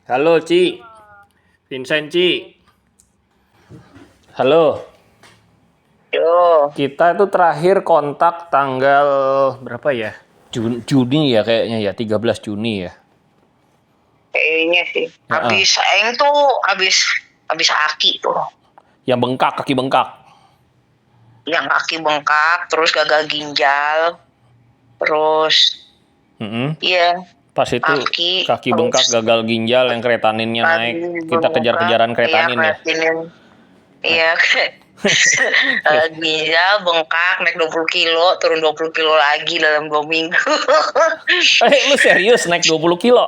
Halo Ci, Vincent Ci. Halo, Yo, kita tuh terakhir kontak tanggal berapa ya? Juni ya kayaknya ya, 13 Juni ya. kayaknya sih. Heeh. Habis Aing tuh habis Aki tuh. Yang bengkak, kaki bengkak. Yang kaki bengkak, terus gagal ginjal, terus Mm-mm. iya Pas itu Aki, kaki terus bengkak, gagal ginjal, yang kretaninnya naik. tadi Kita bengkak, kejar-kejaran iya kretanin ya. kreatinin, Nah. iya ginjal bengkak, naik 20 kilo, turun 20 kilo lagi dalam 2 minggu. Lu serius naik 20 kilo?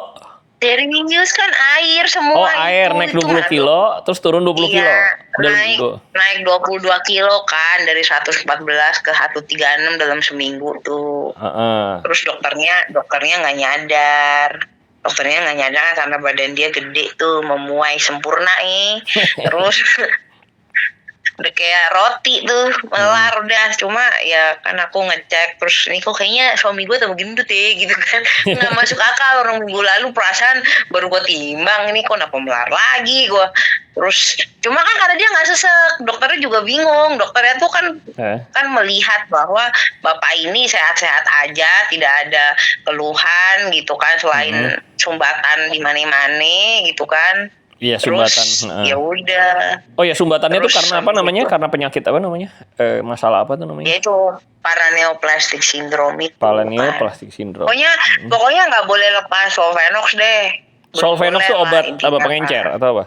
Serius kan air Oh, semua air naik itu 20 mah. kilo, terus turun 20 Iya, kilo. Dalam naik naik 22 kilo kan dari 114 ke 136 dalam seminggu tuh. Heeh. Terus dokternya nggak nyadar. Dokternya nggak nyadar karena badan dia gede tuh, memuai sempurna nih. Terus udah kayak roti tuh, Mm-mm. melar udah. Cuma ya kan aku ngecek terus nih kok kayaknya suami gue tambah gendut ya gitu kan. Nggak masuk akal, orang minggu lalu perasaan baru gue timbang, ini kok kenapa melar lagi gue. Terus cuma kan karena dia nggak sesek, dokternya juga bingung. Dokternya tuh kan Eh. kan melihat bahwa bapak ini sehat-sehat aja, tidak ada keluhan gitu kan, Mm-mm. selain sumbatan di mana-mana gitu kan. Iya, sumbatan. Terus Heeh. ya udah, Oh ya, sumbatannya tuh terus karena apa habis namanya? itu Karena penyakit apa namanya? Masalah apa tuh namanya? dia itu paraneoplastic syndrome itu kan. Paraneoplastic syndrome. Pokoknya Mm. pokoknya nggak boleh lepas Solvenox deh. Belum Solvenox boleh tuh lah obat apa intinya pengencer kan. atau apa?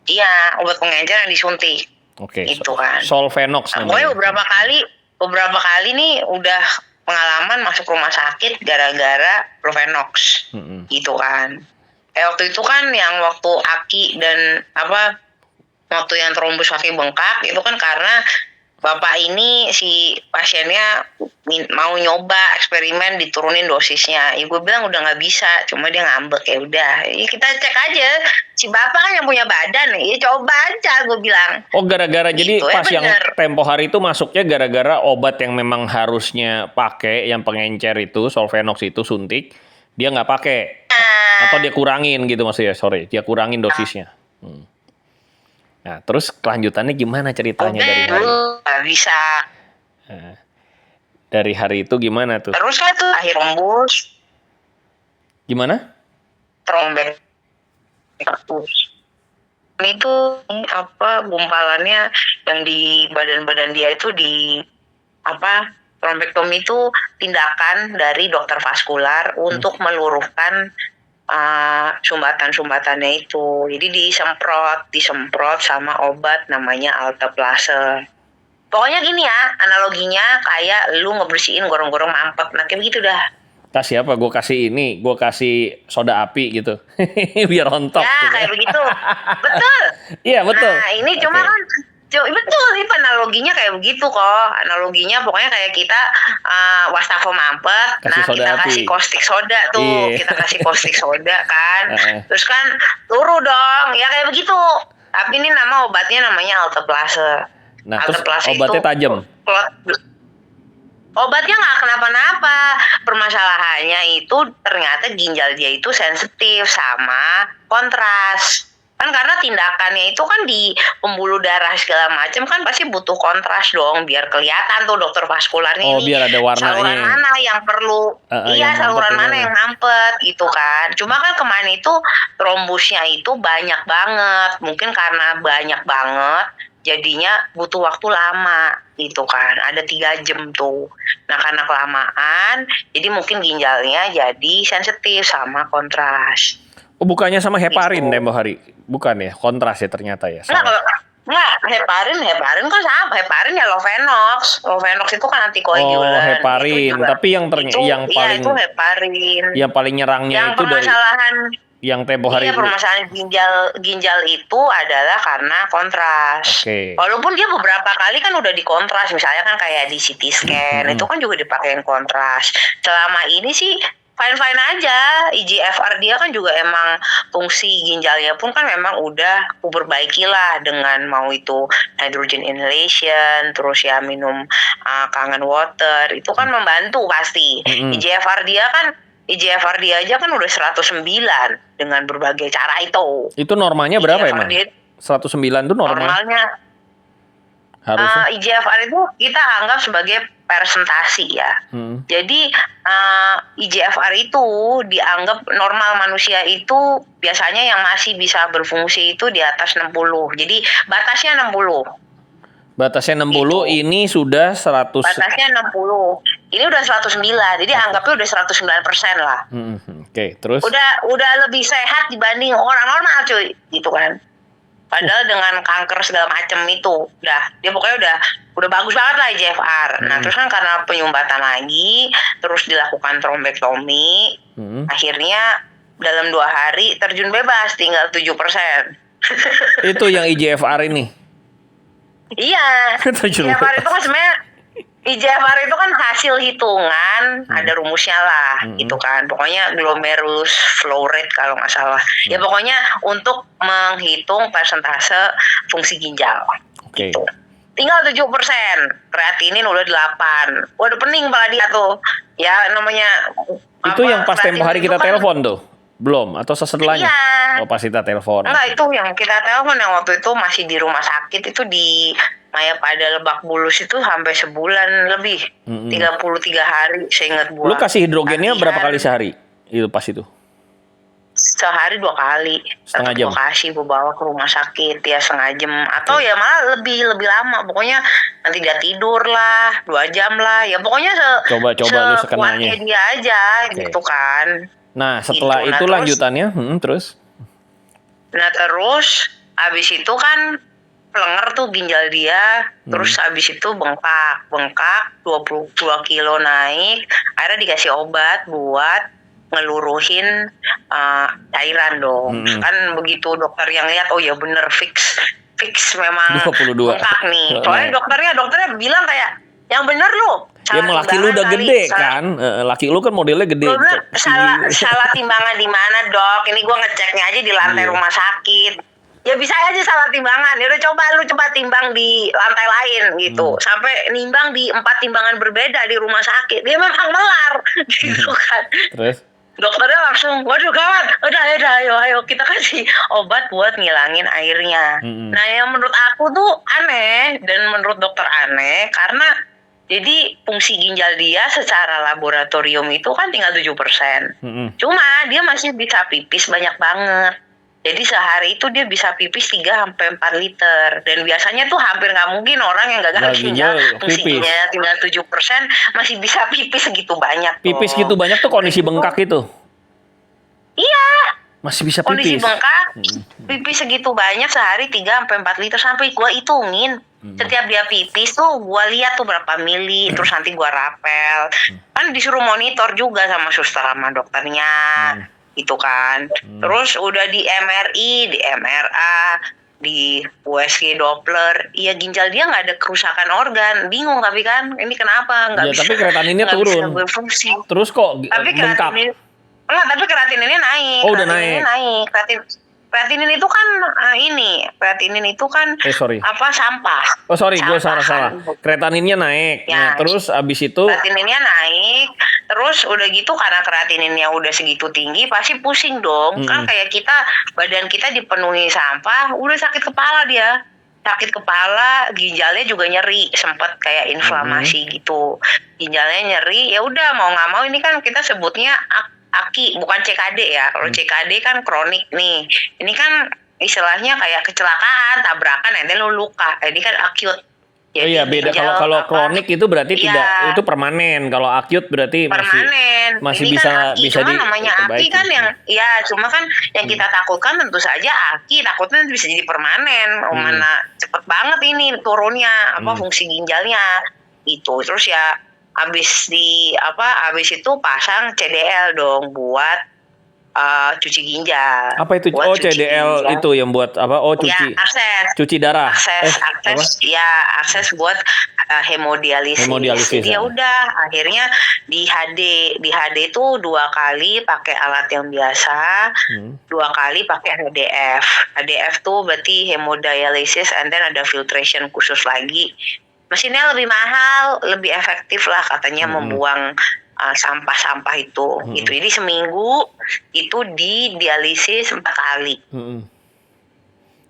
Iya, obat pengencer yang disuntik Oke, itu kan. Solvenox Nah, pokoknya namanya. beberapa kali nih udah pengalaman masuk rumah sakit gara-gara Provenox Mm-mm. gitu kan. Waktu itu kan yang waktu Aki dan waktu yang trombus kaki bengkak itu kan karena bapak ini si pasiennya mau nyoba eksperimen diturunin dosisnya. Ya gue bilang udah nggak bisa, cuma dia ngambek, ya udah. Ya kita cek aja, si bapak kan yang punya badan, ya coba aja gue bilang. Oh, gara-gara jadi Gitu ya pas yang bener. tempo hari itu masuknya gara-gara obat yang memang harusnya pakai yang pengencer itu Solvenox itu suntik, dia nggak pakai atau dia kurangin gitu maksudnya. Sorry, dia kurangin dosisnya. Hmm. Nah, terus kelanjutannya gimana ceritanya dari hari? Nggak bisa. Nah, dari hari itu gimana tuh? Terus lah tuh akhir tembus, Gimana? trombek itu gumpalannya yang di badan-badan dia itu di trombektomi itu tindakan dari dokter vaskular untuk meluruhkan sumbatan-sumbatannya itu. Jadi disemprot sama obat namanya alteplase. Pokoknya gini ya, analoginya kayak lu ngebersihin gorong-gorong mampet, nah kayak begitu dah. Kasih apa? Gue kasih ini, gue kasih soda api gitu, biar rontok. Ya, Gitu. kayak begitu. Betul. Iya betul. Nah, ini cuma Oke. kan betul, ini analoginya kayak begitu kok. Analoginya pokoknya kayak kita wastafel mampet, Kasih nah soda kita api. kasih caustic soda tuh, Iya. kita kasih caustic soda kan. Heeh. Terus kan turu dong, ya kayak begitu. Tapi ini nama obatnya namanya alteplase. Nah, terus Alteplase itu obatnya tajam. obatnya nggak kenapa-napa. Permasalahannya itu ternyata ginjal dia itu sensitif sama kontras. Kan karena tindakannya itu kan di pembuluh darah segala macam kan pasti butuh kontras dong biar kelihatan tuh dokter vaskularnya Oh, ini biar ada warnanya. saluran mana yang perlu. Yang Saluran mampet mana yang mampet gitu kan. Cuma kan kemarin itu trombusnya itu banyak banget. Mungkin karena banyak banget jadinya butuh waktu lama gitu kan. Ada 3 jam tuh. Nah karena kelamaan, jadi mungkin ginjalnya jadi sensitif sama kontras. Oh, bukannya sama heparin Gitu. tempo hari? Bukan ya, kontras ya ternyata ya. Salah. Enggak, heparin kan sama. Heparin ya Lovenox. Lovenox itu kan Oh, antikoagulan. heparin. Itu juga. Tapi yang Itu heparin. yang paling nyerangnya Yang itu dari permasalahan yang tempo hari. Iya, permasalahan ginjal itu adalah karena kontras. Oke. Walaupun dia beberapa kali kan udah dikontras, misalnya kan kayak di CT scan itu kan juga dipakein kontras. Selama ini sih fine-fine aja. IGFR dia kan juga emang fungsi ginjalnya pun kan memang udah diperbaiki lah dengan mau itu hydrogen inhalation, terus minum kangen water, itu kan membantu pasti. IGFR dia kan IGFR dia aja kan udah 109 dengan berbagai cara itu. Itu normalnya berapa IGFR emang? dia 109 itu normal normalnya harusnya. IGFR itu kita anggap sebagai presentasi ya. Jadi IGFR itu dianggap normal manusia itu biasanya yang masih bisa berfungsi itu di atas 60. Jadi batasnya 60. Batasnya 60, ini sudah 100. Batasnya 60. Ini udah 109. Jadi anggapnya udah 109% lah. Oke, terus? Udah lebih sehat dibanding orang normal cuy, gitu kan. Padahal dengan kanker segala macam itu, dia pokoknya udah bagus banget lah IGFR. Nah terus kan karena penyumbatan lagi, terus dilakukan trombektomi, akhirnya dalam 2 hari terjun bebas, tinggal 7%. Itu yang IGFR ini? Iya, Terjun IGFR itu bebas. kan sebenarnya IGFR itu kan hasil hitungan, ada rumusnya lah, gitu kan. Pokoknya glomerulus flow rate kalau nggak salah. Ya pokoknya untuk menghitung persentase fungsi ginjal. Oke. Gitu. Tinggal 7%, kreatinin udah 8. Waduh pening pala dia tuh. Ya namanya Itu yang pas tempo hari kita kan, telepon tuh? Belum? Atau setelahnya? Iya. Oh, pas kita telepon. Enggak, itu yang kita telepon yang waktu itu masih di rumah sakit itu di Mayapada Lebak Bulus itu sampai sebulan lebih. 33 hari seingat gua. Lu kasih hidrogennya Latihan berapa kali sehari? Itu pas itu? Sehari 2 kali. Setengah jam? Gua kasih, gua bawa ke rumah sakit ya setengah jam. Atau ya malah lebih lama. Pokoknya nanti dia tidur lah, 2 jam lah. Ya pokoknya Coba lu sekenanya. sekuatnya dia aja gitu kan. Nah setelah Gitu. itu lanjutannya, terus? Nah terus abis itu kan pelenger tuh ginjal dia, terus abis itu bengkak 22 kilo naik, akhirnya dikasih obat buat ngeluruhin cairan dong. Kan begitu dokter yang lihat, oh ya bener fix memang 22. bengkak nih. Soalnya dokternya bilang kayak, yang bener lu. Ya laki lu udah gede kan, laki lu kan modelnya gede. Lu salah timbangan di mana dok? Ini gue ngeceknya aja di lantai rumah sakit. Ya bisa aja salah timbangan. Ya udah coba timbang di lantai lain gitu. Sampai nimbang di 4 timbangan berbeda di rumah sakit. Dia memang melar gitu kan. Terus? Dokternya langsung, waduh gawat, udah ayo kita kasih obat buat ngilangin airnya. Nah yang menurut aku tuh aneh dan menurut dokter aneh karena jadi fungsi ginjal dia secara laboratorium itu kan tinggal 7%. Cuma dia masih bisa pipis banyak banget. Jadi sehari itu dia bisa pipis 3-4 liter. Dan biasanya tuh hampir nggak mungkin orang yang gagal ginjal fungsi ginjalnya tinggal 7% masih bisa pipis segitu banyak. Pipis gitu banyak tuh kondisi bengkak itu? Iya. Masih bisa pipis? Kondisi bengkak, pipis segitu banyak sehari 3-4 liter. Sampai gua hitungin. Setiap dia pipis tuh gua lihat tuh berapa mili, terus nanti gua rapel. Kan disuruh monitor juga sama suster sama dokternya. Gitu kan. Terus udah di MRI, di MRA, di USG Doppler, iya ginjal dia nggak ada kerusakan organ. Bingung tapi kan, ini kenapa nggak bisa? Tapi kreatininnya turun. Bisa berfungsi. Terus kok tapi bengkak? Tapi kreatininnya naik. Oh udah naik. Kreatinin itu kan kreatinin itu kan sampah. Oh sorry, gue salah. Kreatininnya naik. Ya, nah, terus abis itu kreatininnya naik. Terus udah gitu karena kreatininnya udah segitu tinggi pasti pusing dong. Kan kayak badan kita dipenuhi sampah, udah sakit kepala dia. Sakit kepala, ginjalnya juga nyeri, sempet kayak inflamasi gitu. Ginjalnya nyeri, ya udah mau nggak mau ini kan kita sebutnya AKI, bukan CKD ya. Kalau CKD kan kronik nih. Ini kan istilahnya kayak kecelakaan, tabrakan, nanti lu luka. Ini kan acute. Jadi iya beda. Kalau kronik itu berarti tidak, itu permanen. Kalau acute berarti masih ini bisa kan bisa cuma namanya AKI kan yang cuma kan yang kita takutkan tentu saja AKI takutnya bisa jadi permanen. Mana cepet banget ini turunnya fungsi ginjalnya itu. Terus ya abis itu pasang CDL dong buat cuci ginjal. Apa itu? Oh CDL ginjal. Itu yang buat apa? Oh cuci. Ya, cuci darah. Akses buat hemodialisis. Jadi ya udah akhirnya di HD itu 2 kali pakai alat yang biasa, 2 kali pakai HDF. HDF tuh berarti hemodialisis and then ada filtration khusus lagi. Mesinnya lebih mahal, lebih efektif lah katanya membuang sampah-sampah itu gitu. Jadi seminggu itu didialisis 4 kali.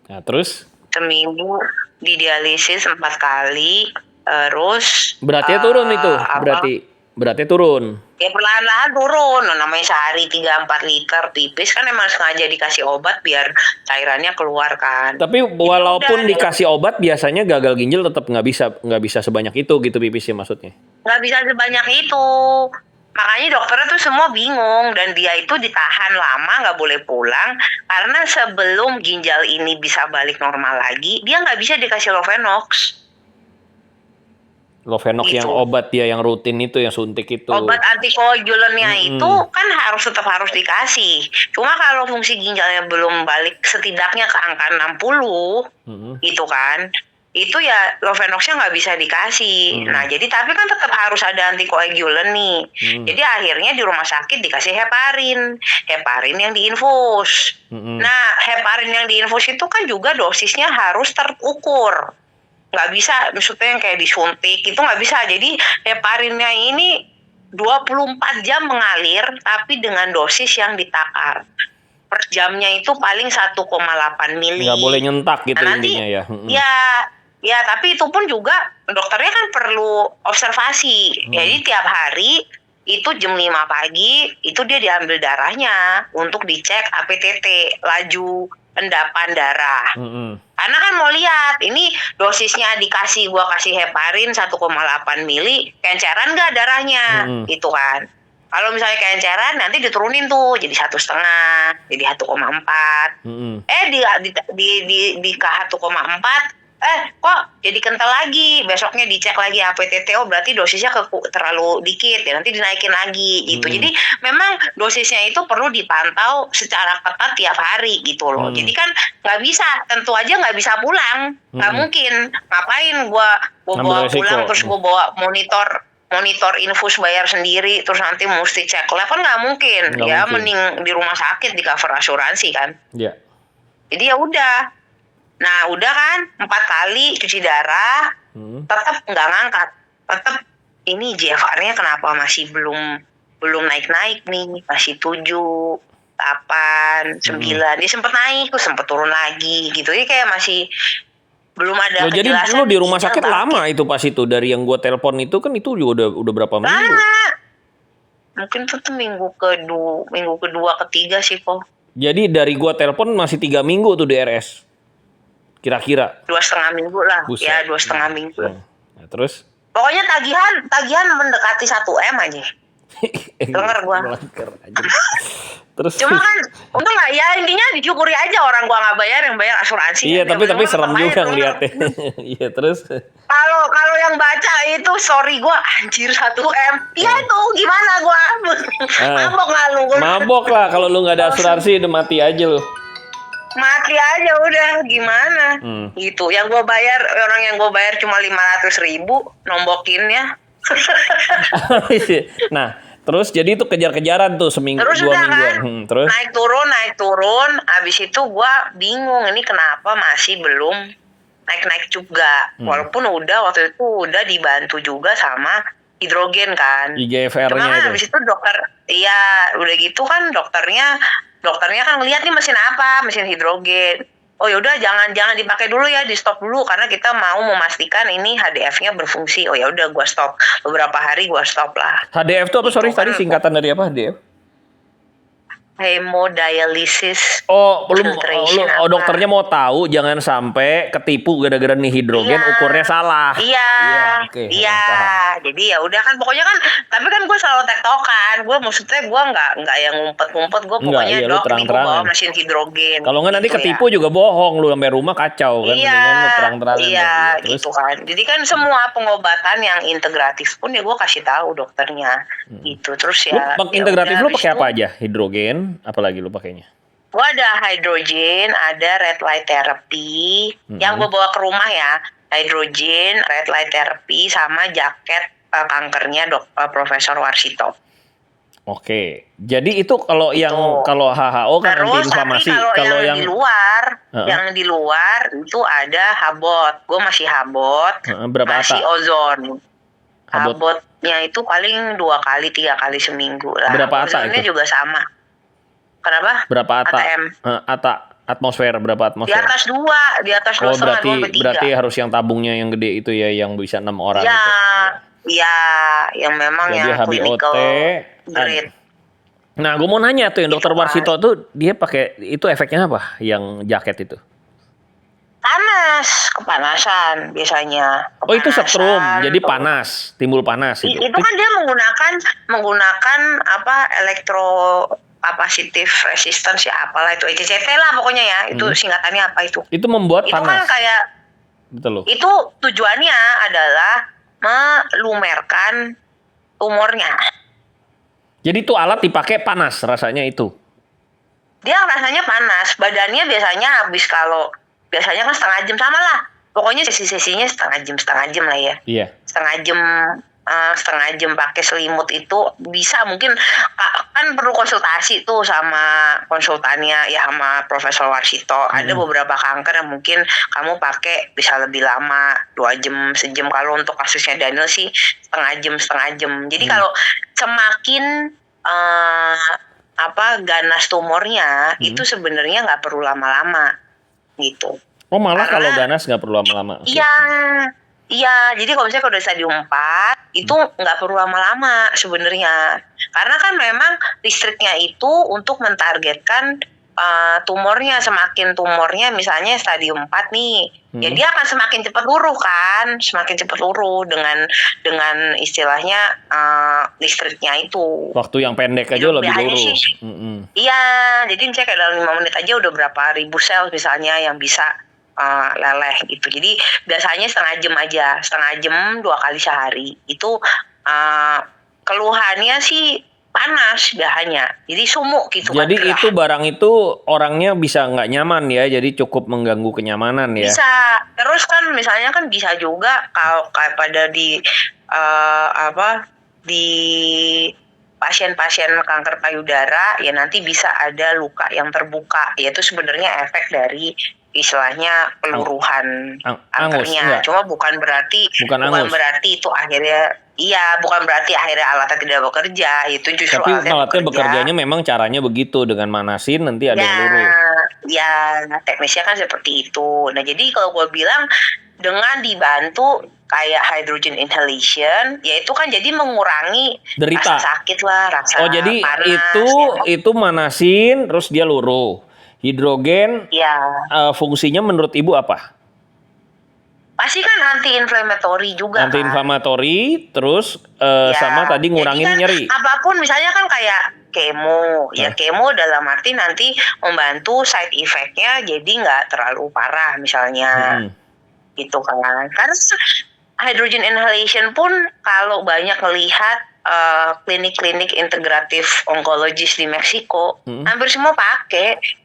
Nah, terus Seminggu didialisis 4 kali, terus berarti turun itu, berarti turun. ya perlahan-lahan turun. Nah, namanya sehari 3-4 liter pipis kan emang sengaja dikasih obat biar cairannya keluar kan. Tapi walaupun dikasih obat biasanya gagal ginjal tetap nggak bisa sebanyak itu gitu pipisnya maksudnya. Nggak bisa sebanyak itu. Makanya dokternya tuh semua bingung dan dia itu ditahan lama nggak boleh pulang karena sebelum ginjal ini bisa balik normal lagi dia nggak bisa dikasih Lovenox. Lovenox Gitu. yang obat dia yang rutin itu yang suntik itu. Obat antikoagulannya itu kan tetap harus dikasih. Cuma kalau fungsi ginjalnya belum balik setidaknya ke angka 60 gitu kan. Itu ya Lovenox-nya nggak bisa dikasih. Nah, jadi tapi kan tetap harus ada antikoagulan nih. Jadi akhirnya di rumah sakit dikasih heparin. Heparin yang diinfus. Nah, heparin yang diinfus itu kan juga dosisnya harus terukur. Nggak bisa, maksudnya yang kayak disuntik itu nggak bisa. Jadi heparinnya ini 24 jam mengalir tapi dengan dosis yang ditakar. Per jamnya itu paling 1,8 mili. Nggak boleh nyentak gitu nah, nanti, intinya ya. Ya, tapi itu pun juga dokternya kan perlu observasi. Jadi tiap hari itu jam 5 pagi itu dia diambil darahnya untuk dicek APTT, laju endapan darah. Karena kan mau lihat ini dosisnya gua kasih heparin 1,8 mili, kenceran nggak darahnya, gitu kan. Kalau misalnya kenceran nanti diturunin tuh jadi 1,5, jadi 1,4. Di ke 1,4 kok jadi kental lagi, besoknya dicek lagi APTT, berarti dosisnya terlalu dikit ya, nanti dinaikin lagi gitu. Jadi memang dosisnya itu perlu dipantau secara ketat tiap hari gitu loh. Jadi kan nggak bisa, tentu aja nggak bisa pulang, nggak mungkin. Ngapain gua bawa pulang terus gua bawa monitor infus bayar sendiri terus nanti mesti cek lab kan nggak mungkin. Mending di rumah sakit di cover asuransi kan. Iya. Jadi ya udah. Nah udah kan 4 kali cuci darah, tetap nggak ngangkat, tetap ini GFR-nya kenapa masih belum naik nih, masih 7, 8, 9, dia sempet naik, terus sempet turun lagi gitu, jadi kayak masih belum ada kejelasan. Jadi lu di rumah sakit lama itu pas itu dari yang gua telepon itu kan itu juga udah berapa minggu? Lama, mungkin tuh minggu kedua ketiga sih kok. Jadi dari gua telepon masih 3 minggu tuh di RS. Kira-kira 2,5 minggu lah. Buset. Ya 2,5 minggu. Nah, terus pokoknya tagihan mendekati 1 M aja. Denger gua. Terus cuma kan untung nggak, ya intinya disyukuri aja orang gua nggak bayar, yang bayar asuransi. Iya, tapi serem juga ngeliatnya. Iya, terus kalau yang baca itu sorry gua anjir 1 M. Iya itu gimana gua? Mabok nggak lu? Mabok lah kalau lu nggak ada asuransi udah mati aja lu. Mati aja udah gimana gitu. Yang gue bayar, orang yang gue bayar cuma 500.000 nombokinnya. Nah terus jadi itu kejar-kejaran tuh seminggu terus 2 mingguan kan, terus naik turun abis itu gue bingung ini kenapa masih belum naik juga. Walaupun waktu itu udah dibantu juga sama hidrogen kan, IGFR-nya cuma kan itu. abis itu dokter udah gitu kan dokternya kan ngeliat nih mesin apa, mesin hidrogen. Oh yaudah jangan dipakai dulu ya, di stop dulu karena kita mau memastikan ini HDF-nya berfungsi. Oh ya udah gua stop, beberapa hari gua stop lah. HDF itu apa? Gitu Sorry kan, tadi singkatan dari apa HDF? Hemodialysis. Dokternya mau tahu jangan sampai ketipu gara-gara nih hidrogen ukurnya salah. Iya. Jadi ya udah kan pokoknya kan, tapi kan gue selalu tektokan. Gue maksudnya gue nggak yang ngumpet-ngumpet. Gue pokoknya lu dok ini gue bawa terang-terangan. mesin hidrogen. Kalau nggak nanti gitu ketipu juga bohong lu sampai rumah kacau kan. Mendingan lu terang-terangan. Iya, Terus gitu kan. Jadi kan semua pengobatan yang integratif pun ya gue kasih tahu dokternya. Gitu. Terus ya. Integratif lu pakai apa itu, aja? Hidrogen, apalagi lu pakainya? Gue ada hydrogen, ada red light therapy. Yang gue bawa ke rumah ya, hydrogen, red light therapy, sama jaket kankernya Profesor Warsito. Oke, jadi itu kalau kalau HHO kan Terus, anti-inflamasi. Tapi kalau yang di luar, di luar itu ada Habot. Gue masih Habot, berapa masih ata? ozon. Abotnya itu paling 2 kali 3 kali seminggu lah. Berapa ata Ozonnya itu? juga sama. Kenapa? Berapa ata? ATM. Ata atmosfer berapa Di atmosfer? atas 2, di atas 2 Oh setengah, 2 sampai 3. berarti harus yang tabungnya yang gede itu ya, yang bisa 6 orang Ya, itu. ya, yang memang Jadi yang HBOT. clinical grade. Nah, gue mau nanya tuh yang Gitu dokter kan. Warsito tuh dia pakai itu efeknya apa? Yang jaket itu? Panas, kepanasan biasanya. Oh itu setrum, Kepanasan, jadi tuh. panas, timbul panas itu. Itu kan dia menggunakan apa capacitive resistance ya, apalah itu ECCT lah pokoknya ya. Itu singkatannya apa itu? Itu membuat Itu panas. kan kayak Betul loh. itu tujuannya adalah melumerkan tumornya. Jadi itu alat dipakai panas rasanya itu. Dia rasanya panas, badannya biasanya biasanya kan setengah jam sama lah. Pokoknya sesi-sesinya setengah jam lah ya. Iya. Setengah jam pakai selimut itu bisa, mungkin kan perlu konsultasi tuh sama konsultannya ya, sama Profesor Warsito. Ada beberapa kanker yang mungkin kamu pakai bisa lebih lama, 2 jam, sejam. Kalau untuk kasusnya Daniel sih setengah jam. Jadi kalau semakin ganas tumornya itu sebenarnya nggak perlu lama-lama gitu. Oh malah kalau ganas nggak perlu lama-lama. Iya, jadi kalau misalnya udah stadium 4 itu nggak perlu lama-lama sebenarnya. Karena kan memang listriknya itu untuk mentargetkan tumornya. Semakin tumornya misalnya stadium 4 nih, ya dia akan semakin cepat luruh kan, dengan istilahnya listriknya itu. Waktu yang pendek aja lebih luruh. Iya, jadi misalnya kayak dalam 5 menit aja udah berapa ribu sel misalnya yang bisa leleh gitu. Jadi biasanya setengah jam 2 kali sehari. Itu keluhannya sih panas biasanya, jadi sumuk gitu. Jadi kan, itu barang itu orangnya bisa nggak nyaman ya, jadi cukup mengganggu kenyamanan ya. Bisa. Terus kan misalnya kan bisa juga kalau kayak pada di di pasien-pasien kanker payudara ya, nanti bisa ada luka yang terbuka, yaitu sebenarnya efek dari istilahnya peluruhan kankernya. Cuma bukan berarti itu akhirnya bukan berarti akhirnya alatnya tidak bekerja. Itu justru tapi alatnya bekerjanya memang caranya begitu, dengan manasin nanti ada yang luruh. Ya, teknisnya kan seperti itu. Nah, jadi kalau gue bilang dengan dibantu kayak hydrogen inhalation, ya itu kan jadi mengurangi derita, rasa sakit lah, rasa panas. Oh jadi panas, itu manasin terus dia luruh. Hidrogen fungsinya menurut ibu apa? Pasti kan anti-inflammatory juga. Anti-inflammatory, terus sama tadi ngurangin kan nyeri. Apapun misalnya kan kayak kemo, ya kemo dalam arti nanti membantu side effect-nya jadi nggak terlalu parah misalnya, gitu kan. Karena hydrogen inhalation pun kalau banyak melihat klinik-klinik integratif onkologis di Meksiko, hampir semua pakai.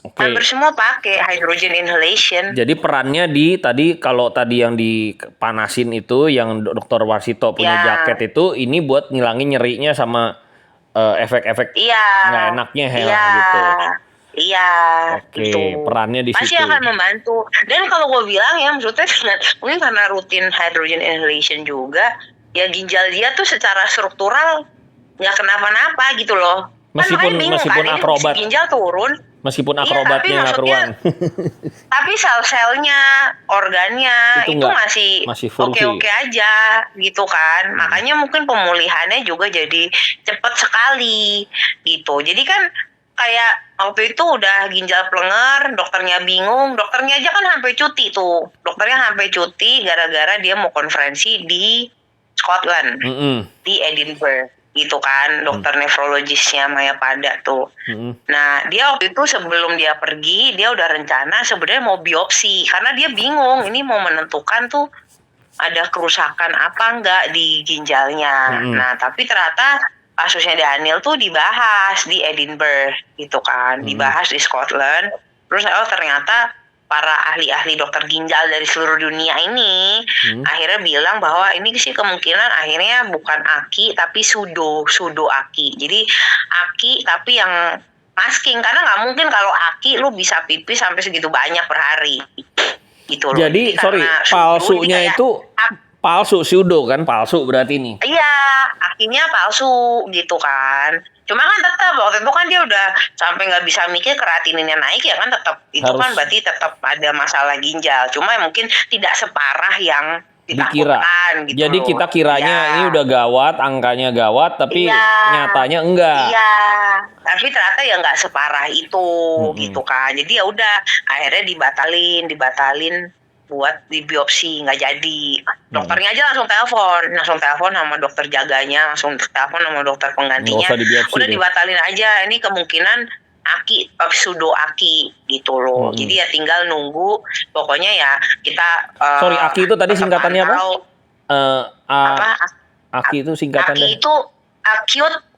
Hampir semua pakai hydrogen inhalation. Jadi perannya kalau tadi yang dipanasin itu, yang Dokter Warsito punya jaket itu, ini buat ngilangin nyerinya sama efek-efek nggak enaknya gitu. Iya. Oke, perannya di Pasti situ. akan membantu. Dan kalau gue bilang ya, maksudnya mungkin karena rutin hydrogen inhalation juga, ya ginjal dia tuh secara struktural nggak kenapa-napa gitu loh. Meskipun akrobat. Ginjal turun. Meskipun akrobatnya nggak keruan. Tapi sel-selnya, organnya itu masih oke-oke aja gitu kan. Makanya mungkin pemulihannya juga jadi cepat sekali gitu. Jadi kan kayak waktu itu udah ginjal plenger, dokternya bingung, dokternya aja kan sampai cuti tuh. Dokternya sampai cuti gara-gara dia mau konferensi di Scotland, di Edinburgh. Gitu kan, dokter nefrologisnya Maya Pada tuh. Nah, dia waktu itu sebelum dia pergi, dia udah rencana sebenarnya mau biopsi, karena dia bingung ini mau menentukan tuh ada kerusakan apa enggak di ginjalnya. Nah, tapi ternyata kasusnya Daniel tuh dibahas di Edinburgh gitu kan, dibahas di Scotland. Terus ternyata para ahli-ahli dokter ginjal dari seluruh dunia ini akhirnya bilang bahwa ini sih kemungkinan akhirnya bukan aki tapi pseudo aki. Jadi aki tapi yang masking, karena nggak mungkin kalau aki lu bisa pipis sampai segitu banyak per hari gitu loh. Jadi sorry, palsu, pseudo kan, palsu berarti nih. Iya, akinya palsu gitu kan. Cuma kan tetap waktu itu kan dia udah sampai nggak bisa mikir, keratininnya naik ya kan, tetap itu kan berarti tetap ada masalah ginjal. Cuma mungkin tidak separah yang Dikira. ditakutkan gitu. Jadi kita kiranya ini udah gawat, angkanya gawat, tapi nyatanya enggak. Iya, tapi ternyata ya nggak separah itu gitu kan. Jadi ya udah, akhirnya dibatalin buat di biopsi, nggak jadi. Dokternya aja langsung telepon sama dokter jaganya, langsung telepon sama dokter penggantinya. Udah dibatalin aja, ini kemungkinan aki, pseudo aki gitu loh. Jadi ya tinggal nunggu. Pokoknya ya kita. Sorry, aki itu tadi singkatannya apa? Aki itu singkatannya. Aki itu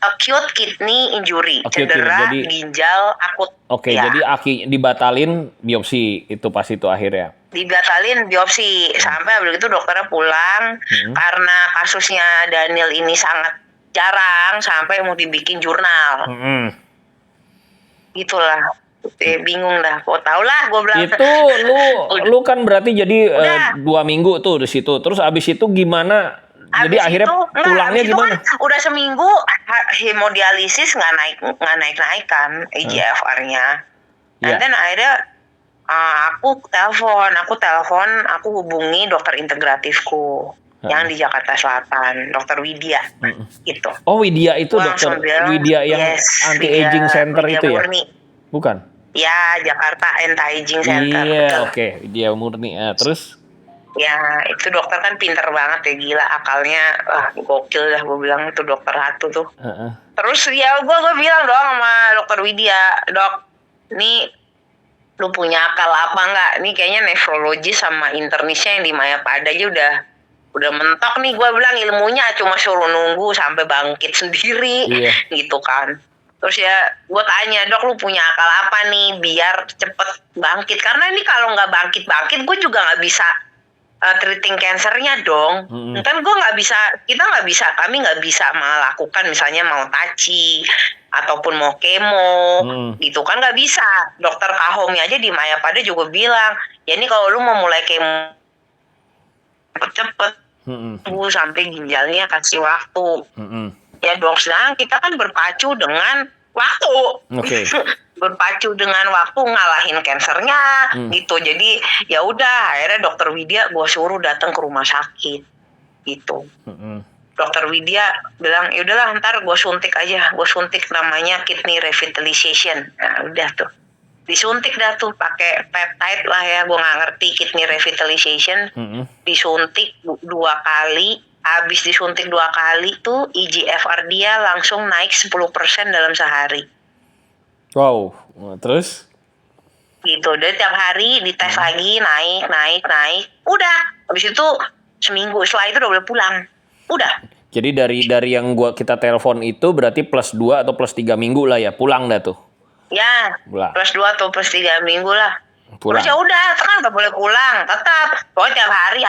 acute kidney injury, cedera ginjal akut. Oke, ya. Jadi aki dibatalin biopsi itu pas itu akhirnya. Dibatalin biopsi sampai habis itu dokternya pulang karena kasusnya Daniel ini sangat jarang sampai mau dibikin jurnal. Gitulah. Bingung dah. Kok tau lah gue bilang. Itu lu kan berarti jadi 2 minggu tuh di situ. Terus abis itu gimana? Jadi akhirnya pulangnya gimana? Kan udah seminggu hemodialisis nggak naik kan eGFR-nya. Dan akhirnya aku hubungi dokter integratifku yang di Jakarta Selatan, dokter Widya gitu. Oh, Widya itu dokter Widya yang anti-aging center Widya itu ya? Murni. Bukan? Ya, Jakarta Anti-Aging Center. Iya, oke. Widya Murni. Terus? Ya, itu dokter kan pinter banget ya, gila akalnya. Gokil dah, gue bilang itu dokter satu tuh. Terus ya gue bilang dong sama dokter Widya, dok, nih lu punya akal apa nggak? Nih kayaknya nefrologi sama internisnya yang di Mayapada aja udah mentok nih. Gue bilang ilmunya cuma suruh nunggu sampai bangkit sendiri, gitu kan. Terus ya gue tanya, dok lu punya akal apa nih biar cepet bangkit? Karena ini kalau nggak bangkit gue juga nggak bisa treating cancernya dong. Kan kami nggak bisa melakukan misalnya mau taci ataupun mau kemo gitu kan, nggak bisa. Dokter Kahomi aja di Mayapada juga bilang, ya ini kalau lu mau mulai kemo cepet sampai ginjalnya kasih waktu. Ya dok, sedang kita kan berpacu dengan waktu. Berpacu dengan waktu ngalahin kansernya gitu. Jadi ya udah, akhirnya dokter Widya gue suruh datang ke rumah sakit gitu. Dokter Widya bilang, ya udahlah ntar gue suntik aja, namanya kidney revitalization. Nah udah tuh disuntik dah tuh pakai peptide lah ya, gue nggak ngerti kidney revitalization. Disuntik 2 kali. Habis disuntik 2 kali tuh eGFR dia langsung naik 10% dalam sehari. Wow, terus? Gitu, dan tiap hari dites lagi, naik. Udah, habis itu seminggu setelah itu udah boleh pulang. Udah. Jadi dari yang kita telepon itu berarti plus 2 atau plus 3 minggu lah ya, pulang dah tuh? Ya, plus 2 atau plus 3 minggu lah. Pulang. Terus ya udah, kan gak boleh pulang, tetap. Pokoknya tiap hari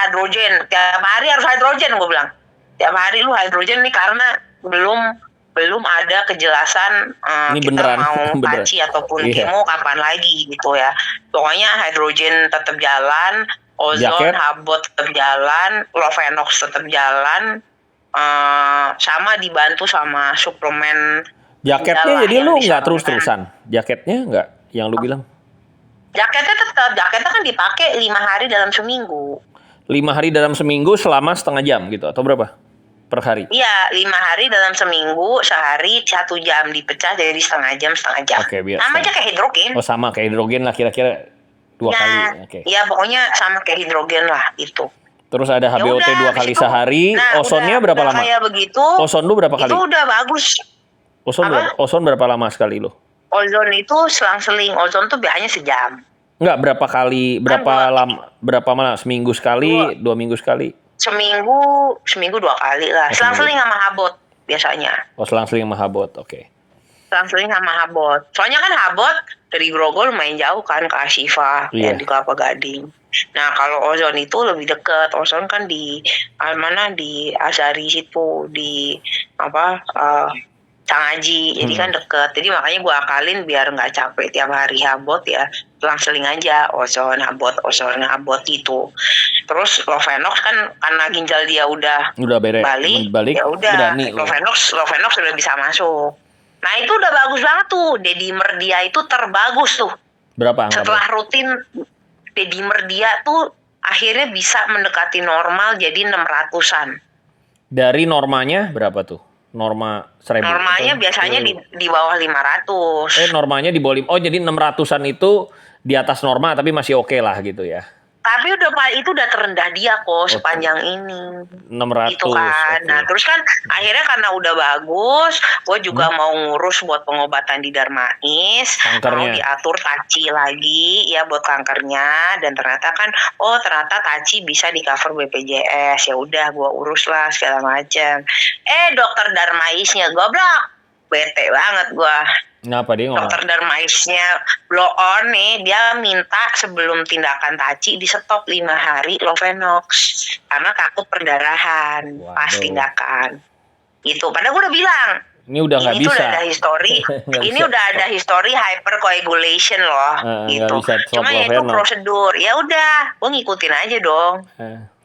harus hidrogen, gue bilang. Tiap hari lu hidrogen nih karena belum ada kejelasan kita mau paci ataupun kemo kapan lagi gitu ya. Pokoknya hidrogen tetap jalan, ozon, habot tetap jalan, Lovenox tetap jalan, sama dibantu sama suplemen. Jaketnya jadi lu nggak terus-terusan? Jaketnya nggak yang lu bilang? Jaketnya kan dipakai 5 hari dalam seminggu. 5 hari dalam seminggu selama setengah jam gitu atau berapa per hari? Iya, 5 hari dalam seminggu, sehari 1 jam dipecah jadi setengah jam. Oke, biasa. Sama aja kayak hidrogen. Oh, sama kayak hidrogen lah kira-kira 2 kali. Iya, pokoknya sama kayak hidrogen lah itu. Terus ada HbOT 2 kali sehari. Ozonnya berapa lama? Kayak begitu. Ozon lu berapa kali? Itu udah bagus. Ozon berapa lama sekali lu? Ozon itu selang-seling. Ozon tuh biasanya sejam. Enggak, berapa lama? Seminggu sekali, 2 minggu sekali? Seminggu 2 kali lah. Selang-seling sama habot biasanya. Oh, selang-seling sama habot, oke. Selang-seling sama habot. Soalnya kan habot dari Grogol lumayan jauh kan ke Asifa, yang di Kelapa Gading. Nah, kalau ozon itu lebih dekat. Ozon kan di Azari situ, di Cangaji, jadi kan deket. Jadi makanya gue akalin biar nggak capek tiap hari habot ya, selang-seling aja ozon habot gitu. Terus Lovenox kan karena ginjal dia udah Balik, balik, ya udah berani lo. Lovenox udah bisa masuk. Nah itu udah bagus banget tuh. Dedimer dia itu terbagus tuh. Berapa Setelah angkanya? rutin dedimer dia tuh akhirnya bisa mendekati normal jadi 600-an. Dari normanya berapa tuh? Norma 1000. Normanya atau biasanya 1000? di bawah 500. Normanya di bawah Oh, jadi 600-an itu di atas norma tapi masih oke lah gitu ya. Tapi itu udah terendah dia kok sepanjang ini. 600. Gitu kan. Oke. Nah, terus kan akhirnya karena udah bagus, gue juga mau ngurus buat pengobatan di Darmais, Kankernya. mau diatur taci lagi ya buat kankernya, dan ternyata kan ternyata taci bisa di cover BPJS. Ya udah gue urus lah segala macam. Dokter Darmaisnya goblok. Bete banget gue. Kenapa dia ngomong? Dokter Darmaisnya blow on nih, dia minta sebelum tindakan taci di stop 5 hari Lovenox karena takut perdarahan pas Waduh. tindakan. Gitu. Padahal gue udah bilang Ini udah nggak ini tuh bisa. udah ada histori, Nggak ini bisa udah ada histori hypercoagulation loh, nggak gitu. bisa stop Cuma ya itu Lovenox. prosedur. Ya udah, gue ngikutin aja dong.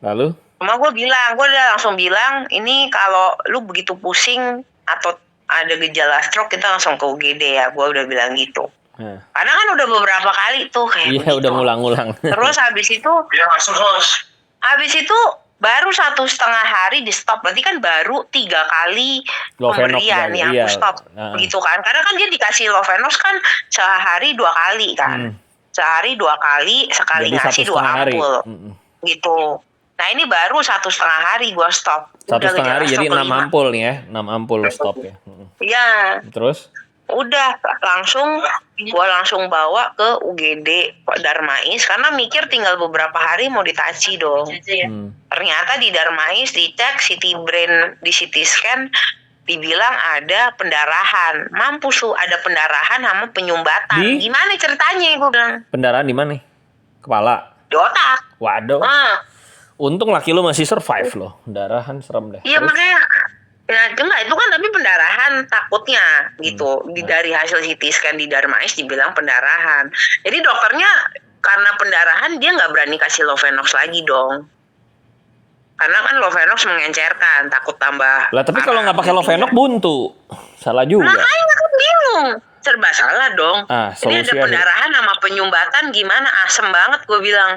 Lalu? Cuma gue udah langsung bilang, ini kalau lu begitu pusing atau ada gejala stroke kita langsung ke UGD ya, gue udah bilang gitu. Karena kan udah beberapa kali tuh kayak Iya, begitu. udah ngulang-ngulang. Terus habis itu baru 1,5 hari di stop, berarti kan baru 3 kali Lovenox pemberian lagi, yang iya. aku stop, gitu kan? Karena kan dia dikasih Lovenox kan sehari 2 kali kan, sehari 2 kali, sekali Jadi ngasih 2 ampul, gitu. Nah ini baru 1,5 hari gue stop. 1,5 hari jadi 6 kelima. ampul nih ya, 6 ampul stop ya. Iya. Terus? Udah gue langsung bawa ke UGD Darmais karena mikir tinggal beberapa hari mau ditaci dong. Ternyata di Darmais dicek CT brain, di CT scan dibilang ada pendarahan. Mampus lu, ada pendarahan sama penyumbatan. Gimana ceritanya gue bilang? Pendarahan di mana nih? Kepala? Di otak. Waduh. Untung laki lu masih survive loh. Pendarahan serem deh. Iya makanya. Ya enggak, itu kan tapi pendarahan takutnya gitu. Dari hasil CT scan di Darmais dibilang pendarahan. Jadi dokternya karena pendarahan dia nggak berani kasih Lovenox lagi dong. Karena kan Lovenox mengencerkan, takut tambah. Lah tapi kalau nggak pakai Lovenox buntu. Salah juga. Makanya kan bingung. Serba salah dong. Ini ada pendarahan sama penyumbatan gimana? Asem banget gue bilang.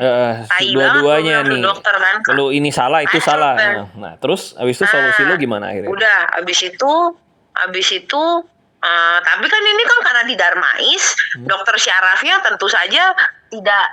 Dua-duanya nih. Dokter kan. Kalau ini salah itu salah. Nah, terus abis itu solusi lu gimana akhirnya? Udah, abis itu tapi kan ini kan karena di Darmais, dokter syarafnya tentu saja tidak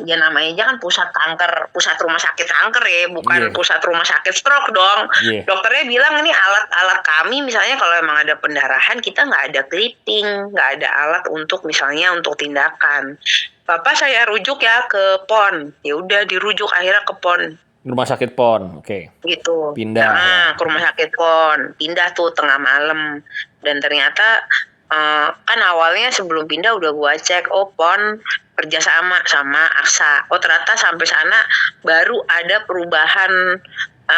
ya namanya aja kan pusat rumah sakit kanker ya, bukan pusat rumah sakit stroke dong. Dokternya bilang ini alat kami misalnya kalau emang ada pendarahan kita nggak ada clipping, nggak ada alat untuk misalnya untuk tindakan. Bapak saya rujuk ya ke PON. Ya udah dirujuk akhirnya ke PON. Rumah sakit PON, oke. Gitu. Pindah. Ke rumah sakit PON. Pindah tuh tengah malam. Dan ternyata kan awalnya sebelum pindah udah gua cek, PON kerjasama sama AXA. Ternyata sampai sana baru ada perubahan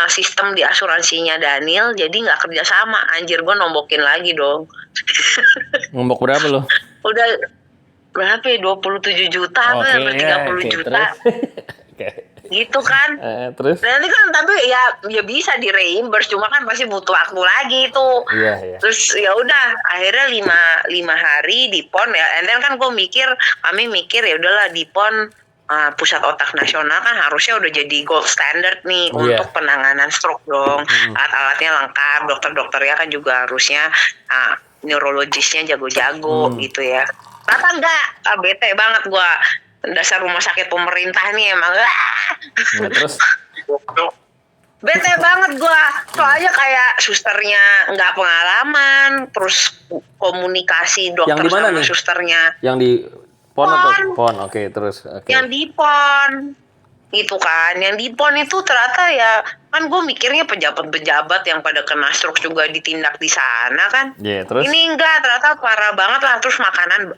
sistem di asuransinya Daniel, jadi nggak kerjasama. Anjir, gua nombokin lagi dong. Nombok berapa lo? Udah berapa ya? 27 juta atau 30 juta. Gitu kan. Terus? Nanti kan tapi ya bisa di reimburse, cuma kan pasti butuh waktu lagi itu. Iya. Terus ya udah akhirnya 5 hari di PON ya. And then kan kami mikir ya udahlah di PON pusat otak nasional kan harusnya udah jadi gold standard nih untuk penanganan stroke dong. Alat-alatnya lengkap, dokter-dokternya kan juga harusnya neurologisnya jago-jago gitu ya. Ternyata enggak, bete banget gua. Dasar rumah sakit pemerintah nih emang. Terus? Bete banget gua. Soalnya kayak susternya nggak pengalaman, terus komunikasi dokter sama susternya. Yang di PON atau PON? Oke, terus. Yang di PON. Gitu kan. Yang di PON itu ternyata ya kan gue mikirnya pejabat-pejabat yang pada kena stroke juga ditindak di sana kan. Terus? Ini enggak, ternyata parah banget lah. Terus makanan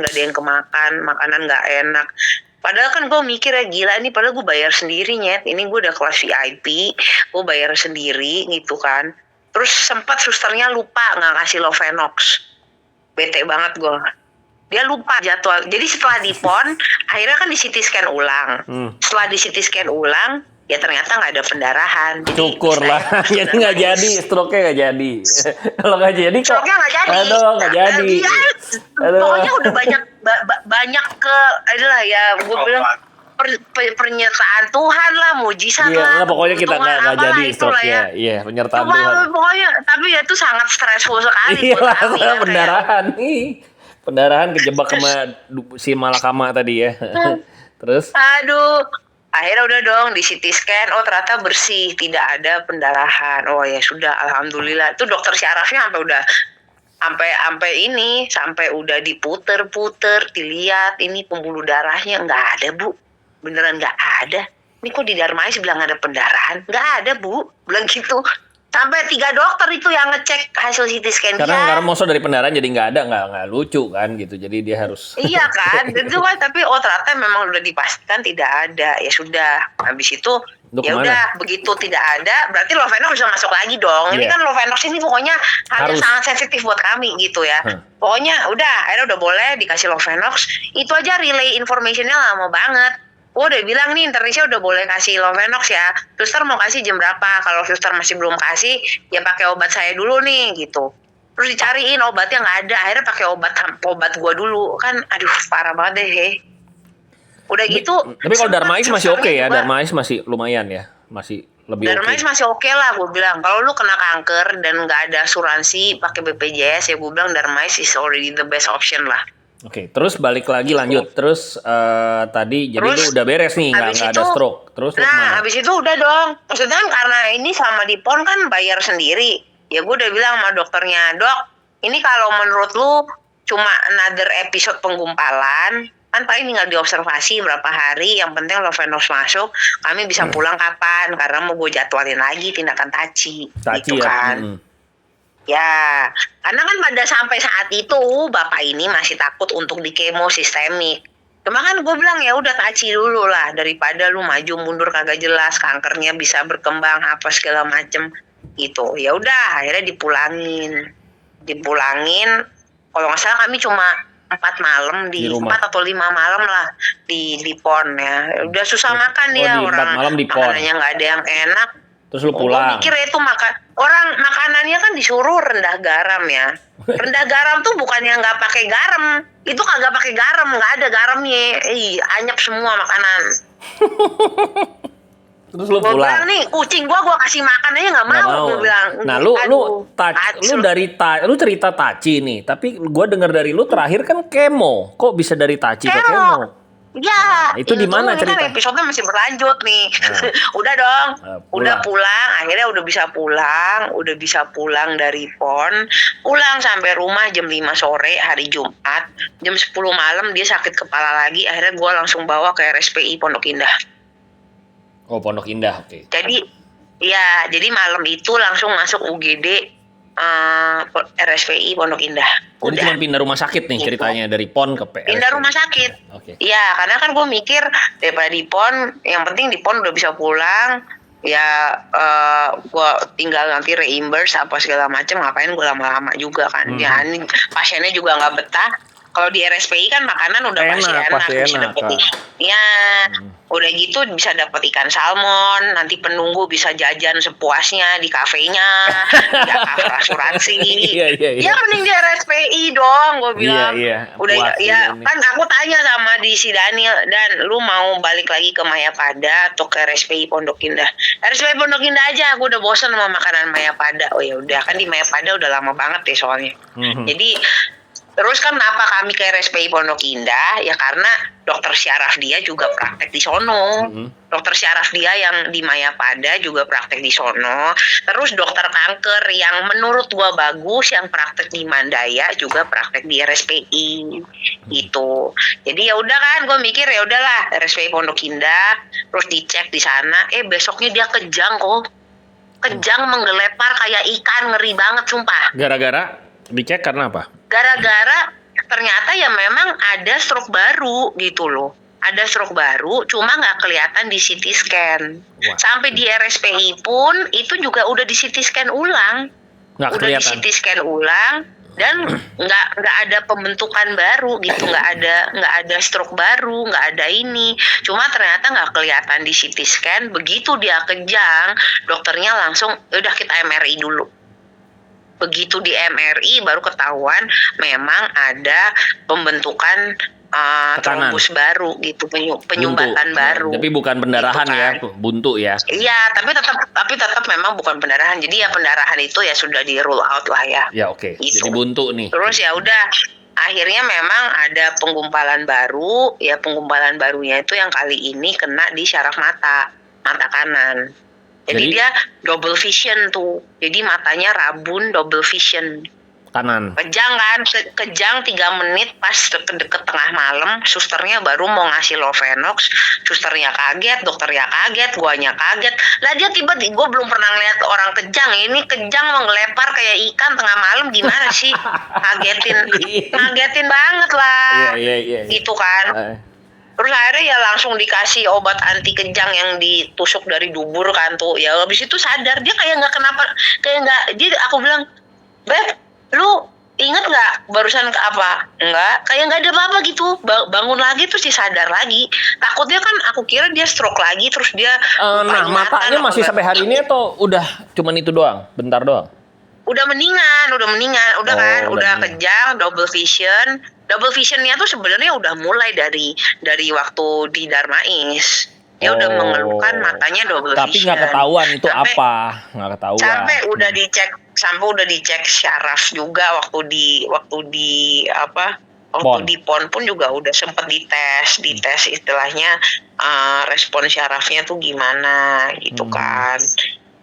nggak ada yang kemakan, makanan nggak enak. Padahal kan gue mikir ya gila ini, padahal gue bayar sendiri nyet. Ini gue udah kelas VIP, gue bayar sendiri gitu kan. Terus sempat susternya lupa nggak kasih Lovenox. Bete banget gue. dia lupa jadwal. Jadi setelah di PON, akhirnya kan di CT scan ulang. Setelah di CT scan ulang, ya ternyata nggak ada pendarahan. Jadi Syukur lah, jadi nggak jadi, stroke-nya nggak jadi. Kalau nggak jadi kok, stroke-nya nggak jadi. aduh nggak jadi. Iya, Aduh. pokoknya udah banyak adalah ya, gue bilang pernyataan Tuhan lah, mujizat Iya, lah. pokoknya kita Tuhan, nggak apalah jadi itulah stroke-nya. Iya, penyertaan Cuma Tuhan. pokoknya, tapi ya itu sangat stressful sekali buat Iyalah, kami ya, kayak, pendarahan nih. Pendarahan kejebak sama si Malakama tadi ya. Terus? aduh, akhirnya udah dong di CT scan, oh ternyata bersih, tidak ada pendarahan. Oh ya sudah, alhamdulillah. Itu dokter syarafnya sampai udah diputer-puter, dilihat ini pembuluh darahnya nggak ada, Bu. Beneran nggak ada. Ini kok di Darmais bilang ada pendarahan? Nggak ada, Bu. Bilang gitu. Sampai 3 dokter itu yang ngecek hasil CT scan Karena dia. maksud dari pendarahan jadi nggak ada, nggak lucu kan gitu. Jadi dia harus. Iya kan, itu kan, tapi ternyata memang udah dipastikan tidak ada. Ya sudah, habis itu Lu ya kemana? udah begitu tidak ada, berarti Lovenox bisa masuk lagi dong. Ini Iya. kan Lovenox ini pokoknya hal yang Harus. sangat sensitif buat kami gitu ya. Pokoknya udah, akhirnya udah boleh dikasih Lovenox. Itu aja relay informationnya lama banget. Gue udah bilang nih, internisnya udah boleh kasih Lovenox ya. Suster mau kasih jam berapa? Kalau suster masih belum kasih, ya pakai obat saya dulu nih gitu. Terus dicariin obatnya nggak ada, akhirnya pakai obat gue dulu. Kan aduh parah banget deh. Udah gitu. Tapi kalau Darmais masih oke ya, juga. Darmais masih lumayan ya, masih lebih oke. Darmais masih oke lah, gue bilang. Kalau lu kena kanker dan nggak ada asuransi pakai BPJS, ya gue bilang Darmais is already the best option lah. Oke, terus balik lagi lanjut. Terus tadi jadi Terus, lu udah beres nih, nggak habis ada itu- stroke. Terus lu kemana? Nah, habis itu udah dong. Maksudnya kan karena ini selama di PON kan bayar sendiri. Ya gue udah bilang sama dokternya, Dok, ini kalau menurut lu cuma another episode penggumpalan, kan paling tinggal diobservasi berapa hari, yang penting Lovenox masuk, kami bisa pulang kapan, karena mau gue jadwalin lagi tindakan taci. Taci gitu ya. kan. Ya, karena kan pada sampai saat itu bapak ini masih takut untuk di kemo sistemik. Cuma kan gue bilang ya udah taci dulu lah, daripada lu maju mundur kagak jelas, kankernya bisa berkembang apa segala macem gitu. Ya udah, akhirnya dipulangin. Kalau nggak salah kami cuma 4 malam Di rumah. 4 atau 5 malam lah di PON ya. Udah susah makan dia, di 4 orang malam di PON. makanannya nggak ada yang enak. Terus lu Gue pulang. mikir itu orang makanannya kan disuruh rendah garam ya. Rendah garam tuh bukan yang nggak pakai garam, itu kagak pakai garam, nggak ada garamnya. Anyep semua makanan. Terus lu Gue pulang. bilang nih kucing gue kasih makan aja nggak Nggak mau. Gue bilang. Nah, lu Aduh, lu cerita taci nih, tapi gua dengar dari lu terakhir kan kemo. Kok bisa dari taci ke Kemo. kemo? Ya, Nah, itu di mana ini cerita? kan episode-nya masih berlanjut nih. Udah dong. Udah pulang, akhirnya udah bisa pulang dari PON. Pulang sampai rumah jam 5 sore hari Jumat. Jam 10 malam dia sakit kepala lagi, akhirnya gue langsung bawa ke RSPI Pondok Indah. Oh, Pondok Indah, oke. Jadi malam itu langsung masuk UGD RSPI Pondok Indah. Jadi Udah. cuma pindah rumah sakit nih Gitu. ceritanya dari PON ke PRS. Pindah rumah sakit. Oke. Iya, karena kan gue mikir daripada di PON, yang penting di PON udah bisa pulang. Ya, gue tinggal nanti reimburse apa segala macam. Ngapain gue lama-lama juga kan? Ya, ini pasiennya juga nggak betah. Kalau di RSPI kan makanan udah pasti Pasti bisa enak, dapet. kan. Ya, udah gitu bisa dapet ikan salmon. Nanti penunggu bisa jajan sepuasnya di kafenya, di kafe asuransi. Iya. Ya mending di RSPI dong, gue bilang. Iya. Udah Puas ya ini. kan aku tanya sama si Daniel, Dan lu mau balik lagi ke Mayapada atau ke RSPI Pondok Indah? RSPI Pondok Indah aja, aku udah bosan sama makanan Mayapada. Oh ya udah, kan di Mayapada udah lama banget deh soalnya. Jadi terus kan kenapa kami ke RSPI Pondok Indah? Ya karena dokter syaraf dia juga praktek di sono. Dokter syaraf dia yang di Mayapada juga praktek di sono. Terus dokter kanker yang menurut gua bagus yang praktek di Mandaya juga praktek di RSPI. Gitu. Jadi ya udah kan, gua mikir ya udahlah RSPI Pondok Indah. Terus dicek di sana, besoknya dia kejang kok. Kejang menggelepar kayak ikan, ngeri banget sumpah. Gara-gara dicek karena apa? Gara-gara ternyata ya memang ada stroke baru gitu loh. Ada stroke baru, cuma nggak kelihatan di CT scan. Wah. Sampai di RSPI pun itu juga udah di CT scan ulang. Nggak Udah di kelihatan. CT scan ulang, dan nggak ada pembentukan baru gitu, nggak ada stroke baru, nggak ada ini. Cuma ternyata nggak kelihatan di CT scan. Begitu dia kejang, dokternya langsung udah kita MRI dulu. Begitu di MRI baru ketahuan memang ada pembentukan Tekanan. trombus baru gitu, penyumbatan Buntu. baru. Tapi bukan pendarahan Gitu ya, kan. buntu ya. Iya, tapi tetap memang bukan pendarahan. Jadi ya pendarahan itu ya sudah di rule out lah ya. Ya oke. Gitu. Jadi buntu nih. Terus ya udah, akhirnya memang ada penggumpalan baru. Ya penggumpalan barunya itu yang kali ini kena di syaraf mata kanan. Jadi dia double vision tuh. Jadi matanya rabun, double vision. Kanan. Kejang kan, kejang 3 menit pas deket tengah malam, susternya baru mau ngasih Lovenox, susternya kaget, dokternya kaget, guanya kaget. Lah dia tiba-tiba, gue belum pernah ngeliat orang kejang, ini kejang mau ngelepar kayak ikan tengah malam, gimana sih? Ngagetin banget lah. Iya. Gitu kan. Terus akhirnya ya langsung dikasih obat anti kejang yang ditusuk dari dubur kan tuh. Ya habis itu sadar, dia kayak nggak kenapa, kayak nggak. Jadi aku bilang, Beb, lu inget nggak barusan ke apa? Enggak, kayak nggak ada apa-apa gitu. Bangun lagi terus dia sadar lagi. Takutnya kan aku kira dia stroke lagi terus dia Nah, matanya masih sampai hari ini atau udah cuman itu doang? Bentar doang? udah mendingan, udah kan, udah mendingan. kejang, double vision. Double visionnya tuh sebenarnya udah mulai dari waktu di Darmais. Dia udah mengeluhkan matanya double Tapi vision. nggak ketahuan itu apa? Nggak ketahuan. Sampai udah dicek syaraf juga waktu di PON pun juga udah sempet dites istilahnya respon syarafnya tuh gimana gitu kan.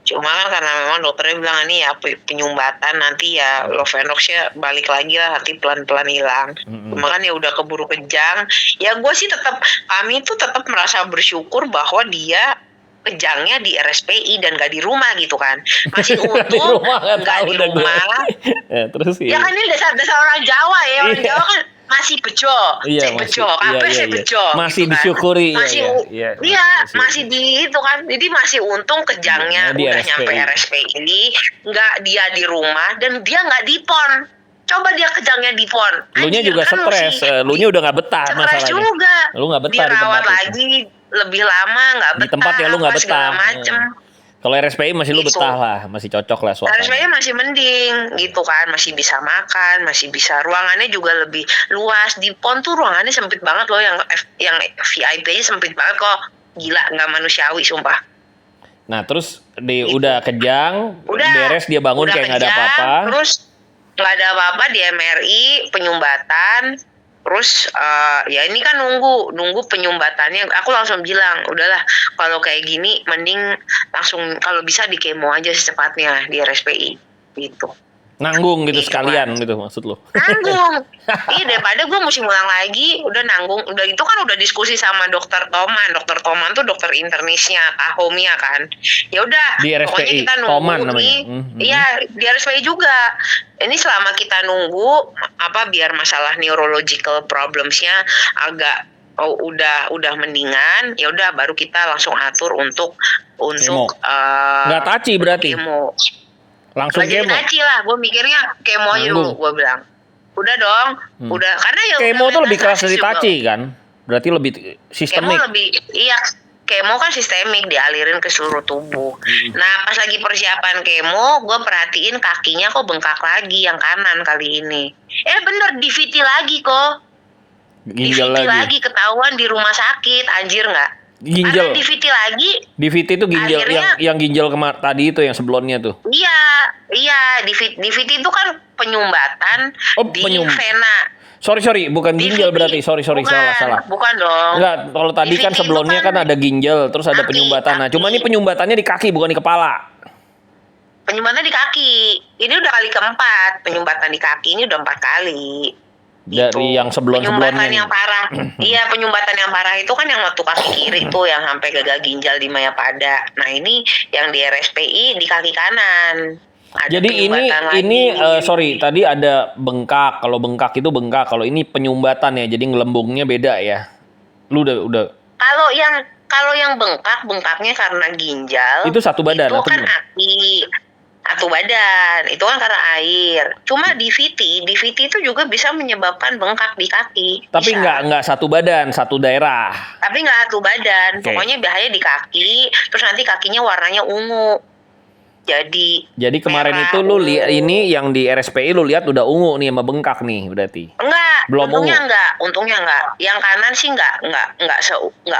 Cuma kan karena memang dokternya bilang ini ya penyumbatan, nanti ya Lovenox-nya balik lagi lah, nanti pelan-pelan hilang. Cuma kan ya udah keburu kejang. Ya gue sih kami tuh tetap merasa bersyukur bahwa dia kejangnya di RSPI dan gak di rumah gitu kan. Masih untung gak di rumah. Ya, terus ya kan ini dasar orang Jawa ya, orang Jawa kan masih bejo, iya, bejo, masih gitu disyukuri, kan. Masih di itu kan, jadi masih untung kejangnya di udah RSPI. nyampe RSPI, nggak dia di rumah dan dia nggak di PON. Coba dia kejangnya di PON. Lunya juga kan stres, lunya udah nggak betah masalahnya. juga. Lu nggak betah di tempat lagi lebih lama nggak betah. Di tempat ya lu nggak betah. Macem. Kalau RSPI masih lu betah lah, masih cocok lah suasana. RSPI masih mending gitu kan, masih bisa makan, masih bisa, ruangannya juga lebih luas. Di PON tuh ruangannya sempit banget loh, yang VIP aja sempit banget kok. Gila, nggak manusiawi sumpah. Nah terus udah kejang, beres dia bangun kayak nggak ada apa-apa. Terus nggak ada apa-apa di MRI, penyumbatan. Terus ya ini kan nunggu penyumbatannya. Aku langsung bilang, udahlah kalau kayak gini mending langsung kalau bisa di kemo aja secepatnya di RSPI gitu. Nanggung gitu sekalian gitu maksud lo? Nanggung. Iya, daripada gue mesti ngulang lagi, udah nanggung. Udah itu kan udah diskusi sama dokter Toman. Dokter Toman tuh dokter internisnya, Kahomia kan. Ya udah, di RSPI, pokoknya kita nunggu Toman namanya. Iya, di RSPI juga. Ini selama kita nunggu biar masalah neurological problemsnya agak udah mendingan, ya udah baru kita langsung atur untuk nggak taci berarti. Kemo. Langsung kemo. Taci lah, gue mikirnya kemo aja dulu, gue bilang. Udah dong, udah karena ya kemo tuh lebih keras dari taci kan? Berarti lebih sistemik. Kemo kan sistemik, dialirin ke seluruh tubuh. Nah, pas lagi persiapan kemo, gue perhatiin kakinya kok bengkak lagi yang kanan kali ini. Bener, DVT lagi kok. Ginjal lagi ketahuan di rumah sakit, anjir nggak? Ginjal. Ada DVT lagi. DVT itu ginjal yang ginjal tadi itu yang sebelumnya tuh. Iya, DVT itu kan penyumbatan di vena. Sorry, bukan ginjal berarti. Sorry, salah. Bukan dong. Enggak, kalau tadi DVT kan sebelumnya kan ada ginjal, terus ada penyumbatan. Nah, cuma ini penyumbatannya di kaki bukan di kepala. Penyumbatan di kaki. Ini udah kali keempat. Penyumbatan di kaki ini udah 4 kali. Dari yang sebelumnya. Penyumbatan yang parah. Iya, penyumbatan yang parah itu kan yang waktu kaki kiri tuh yang sampai gagal ginjal di Mayapada. Nah, ini yang di RSPI di kaki kanan. Ada jadi ini sorry, tadi ada bengkak. Kalau bengkak itu bengkak. Kalau ini penyumbatan ya. Jadi ngelembungnya beda ya. Lu udah. Kalau yang bengkaknya karena ginjal. Itu satu badan. Itu kan aki. Satu badan, itu kan karena air. Cuma DVT itu juga bisa menyebabkan bengkak di kaki. Tapi bisa. nggak satu badan, satu daerah. Tapi nggak satu badan, Oke. pokoknya bahaya di kaki, terus nanti kakinya warnanya ungu. Jadi kemarin merah, itu lu lihat ungu. ini yang di RSPI lu lihat udah ungu nih sama bengkak nih berarti. Enggak, Belum untungnya ungu. enggak, untungnya enggak. Yang kanan sih enggak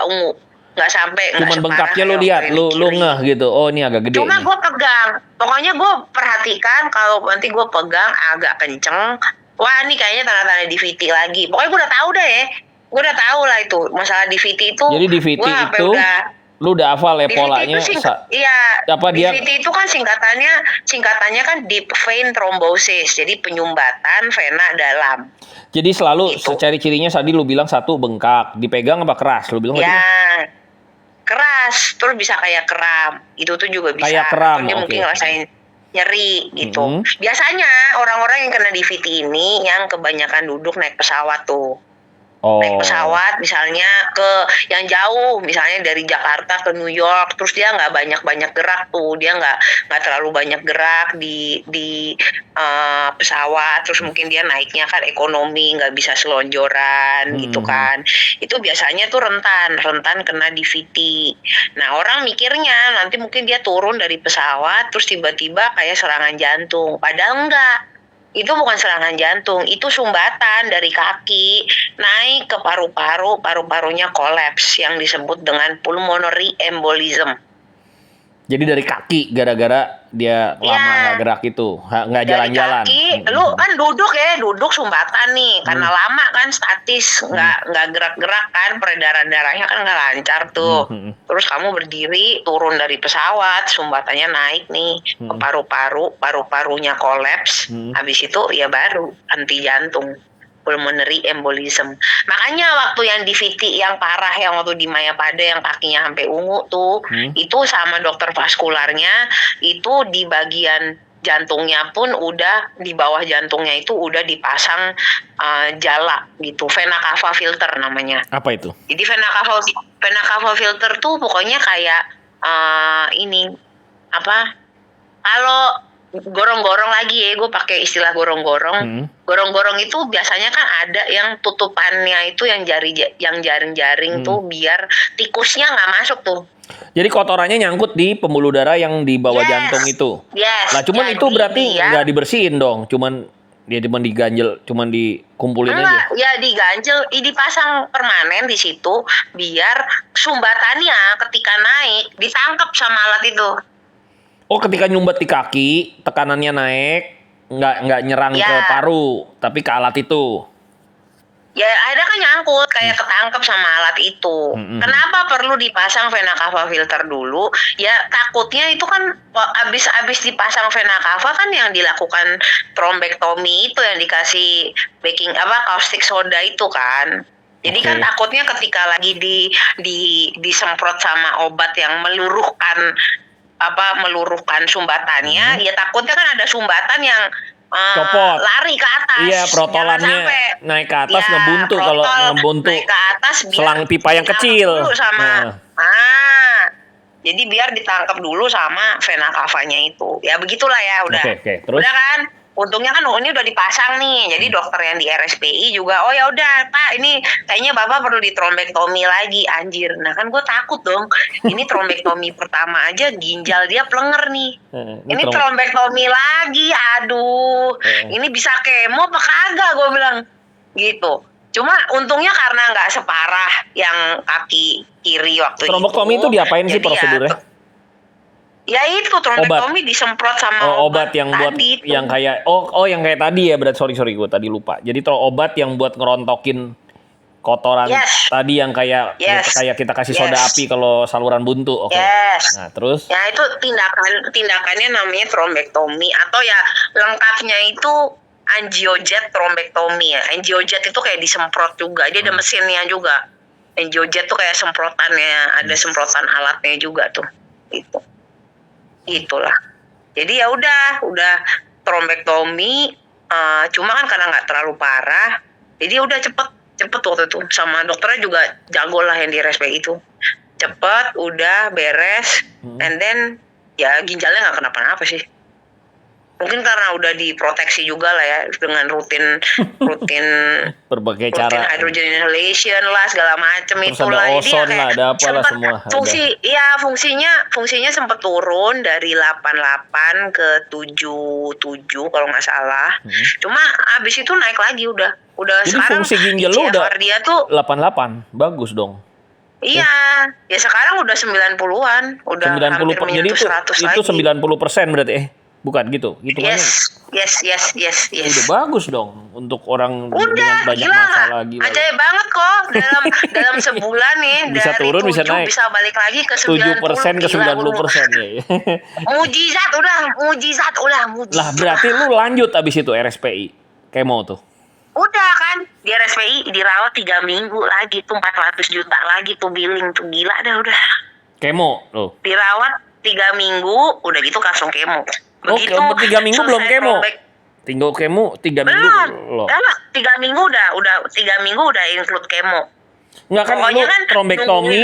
ungu. Enggak sampai, enggak Cuman separah bengkaknya lu kayak lihat, waktu yang di lu kiri. ngeh gitu. Oh, ini agak gede Cuma nih. gue pegang, pokoknya gue perhatikan kalau nanti gue pegang agak kenceng, wah ini kayaknya tanda-tanda DVT lagi. Pokoknya gue udah tahu deh, gue udah tahu lah itu masalah DVT itu. Jadi DVT Gue sampai itu udah lu udah hafal ya DVT polanya. itu iya, Apa dia DVT itu kan singkatannya kan deep vein thrombosis, jadi penyumbatan vena dalam. jadi selalu Gitu. secara cirinya tadi lu bilang satu bengkak, dipegang apa keras? Lu bilang tadi Ya, kan? keras, terus bisa kayak kram. Itu tuh juga bisa. Kayak kram, Atau dia mungkin oke. ngerasain nyeri gitu. Mm-mm. Biasanya orang-orang yang kena DVT ini yang kebanyakan duduk naik pesawat tuh. Naik Oh. pesawat misalnya ke yang jauh, misalnya dari Jakarta ke New York, terus dia nggak banyak gerak tuh, dia nggak terlalu banyak gerak di pesawat, terus mungkin dia naiknya kan ekonomi, nggak bisa selonjoran gitu kan, itu biasanya tuh rentan kena DVT. Nah orang mikirnya nanti mungkin dia turun dari pesawat terus tiba-tiba kayak serangan jantung, padahal enggak. Itu bukan serangan jantung, itu sumbatan dari kaki naik ke paru-paru, paru-parunya kolaps yang disebut dengan pulmonary embolism. Jadi dari kaki gara-gara dia lama nggak gerak itu, nggak jalan-jalan. Dari kaki, lu kan duduk sumbatan nih, karena lama kan statis, nggak gerak-gerak kan, peredaran darahnya kan nggak lancar tuh. Terus kamu berdiri, turun dari pesawat, sumbatannya naik nih ke paru-paru, paru-parunya kolaps, habis itu ya baru henti jantung. Pulmonary embolism. Makanya waktu yang DVT yang parah yang waktu di Mayapada yang kakinya sampai ungu tuh, itu sama dokter vaskularnya itu di bagian jantungnya pun udah di bawah jantungnya itu udah dipasang jala gitu, vena cava filter namanya. Apa itu? Jadi vena cava filter tuh pokoknya kayak ini apa? Kalau gorong-gorong lagi ya, gue pakai istilah gorong-gorong. Gorong-gorong itu biasanya kan ada yang tutupannya itu yang jaring-jaring tuh biar tikusnya nggak masuk tuh. Jadi kotorannya nyangkut di pembuluh darah yang di bawah jantung itu. Yes. Nah, cuman itu berarti nggak dibersihin dong, cuman diganjel, cuman dikumpulin aja. Ya diganjel, dipasang permanen di situ biar sumbatannya ketika naik ditangkap sama alat itu. Oh, ketika nyumbat di kaki, tekanannya naik, nggak nyerang ke paru, tapi ke alat itu. Ya ada kan nyangkut, kayak ketangkep sama alat itu. Kenapa perlu dipasang vena cava filter dulu? Ya takutnya itu kan abis dipasang vena cava kan yang dilakukan trombektomi itu yang dikasih caustic soda itu kan. Jadi kan takutnya ketika lagi disemprot sama obat yang meluruhkan sumbatannya, ya takutnya kan ada sumbatan yang copot, lari ke atas. Iya, protolannya naik ke atas, ngebuntu. Kalau ngebuntu naik ke atas selang pipa yang kecil jadi biar ditangkap dulu sama vena cavanya itu. Ya begitulah ya, udah. Terus? Udah kan? Untungnya kan ini udah dipasang nih. Jadi dokter yang di RSPI juga, oh ya udah Pak, ini kayaknya Bapak perlu ditrombektomi lagi. Anjir. Nah kan gue takut dong. Ini trombektomi pertama aja ginjal dia plenger nih. Ini trombektomi lagi. Aduh. Ini bisa kemo apa kagak, gue bilang. Gitu. Cuma untungnya karena nggak separah yang kaki kiri waktu itu. Trombektomi itu diapain sih prosedurnya? Ya itu trombektomi disemprot sama obat yang buat tadi yang kayak yang kayak tadi ya, berarti sorry gue tadi lupa. Jadi obat yang buat ngerontokin kotoran tadi yang kayak kita kasih soda api kalau saluran buntu. Nah, terus? Ya itu tindakannya namanya trombektomi atau ya lengkapnya itu angiojet trombektomi ya. Angiojet itu kayak disemprot juga. Dia ada mesinnya juga. Angiojet tuh kayak semprotannya, ada semprotan alatnya juga tuh. Itulah. Jadi ya udah trombektomi, cuma kan karena nggak terlalu parah, jadi udah cepet waktu itu, sama dokternya juga jago lah yang di RSPI itu, cepet udah beres, and then ya ginjalnya nggak kenapa-napa sih, Mungkin karena udah diproteksi juga lah ya dengan rutin Berbagai rutin cara. hydrogen inhalation lah segala macem Terus itulah. ada Jadi ya ozon lah, kayak ada apalah sempet semua. fungsinya sempat turun dari 88 ke 77 kalau nggak salah. Cuma abis itu naik lagi udah Jadi sekarang fungsi ginjal lu udah IGFR dia tuh 88. Bagus dong. iya, ya sekarang udah 90-an, udah 90 hampir jadi menyentuh itu 100 itu lagi. 90% berarti bukan gitu hitungannya. Yes. Udah bagus dong untuk orang Udah, dengan banyak gila nggak? masalah gila. Ajaib banget kok dalam sebulan nih Bisa dari turun, 7 bisa naik. bisa balik lagi ke 7% 90 ke 90% ya. Mujizat udah. Lah berarti lu lanjut abis itu RSPI kemo tuh. Udah kan di RSPI dirawat 3 minggu lagi tuh 400 juta lagi tuh billing tuh gila dah udah. Kemo loh. Dirawat 3 minggu udah gitu langsung kemo. Oke, 3 minggu belum selesai kemo. throwback. Tinggal kemo 3 minggu loh. Enggak, 3 minggu udah 3 minggu udah include kemo. Enggak kan lu Pokoknya kan trombektomi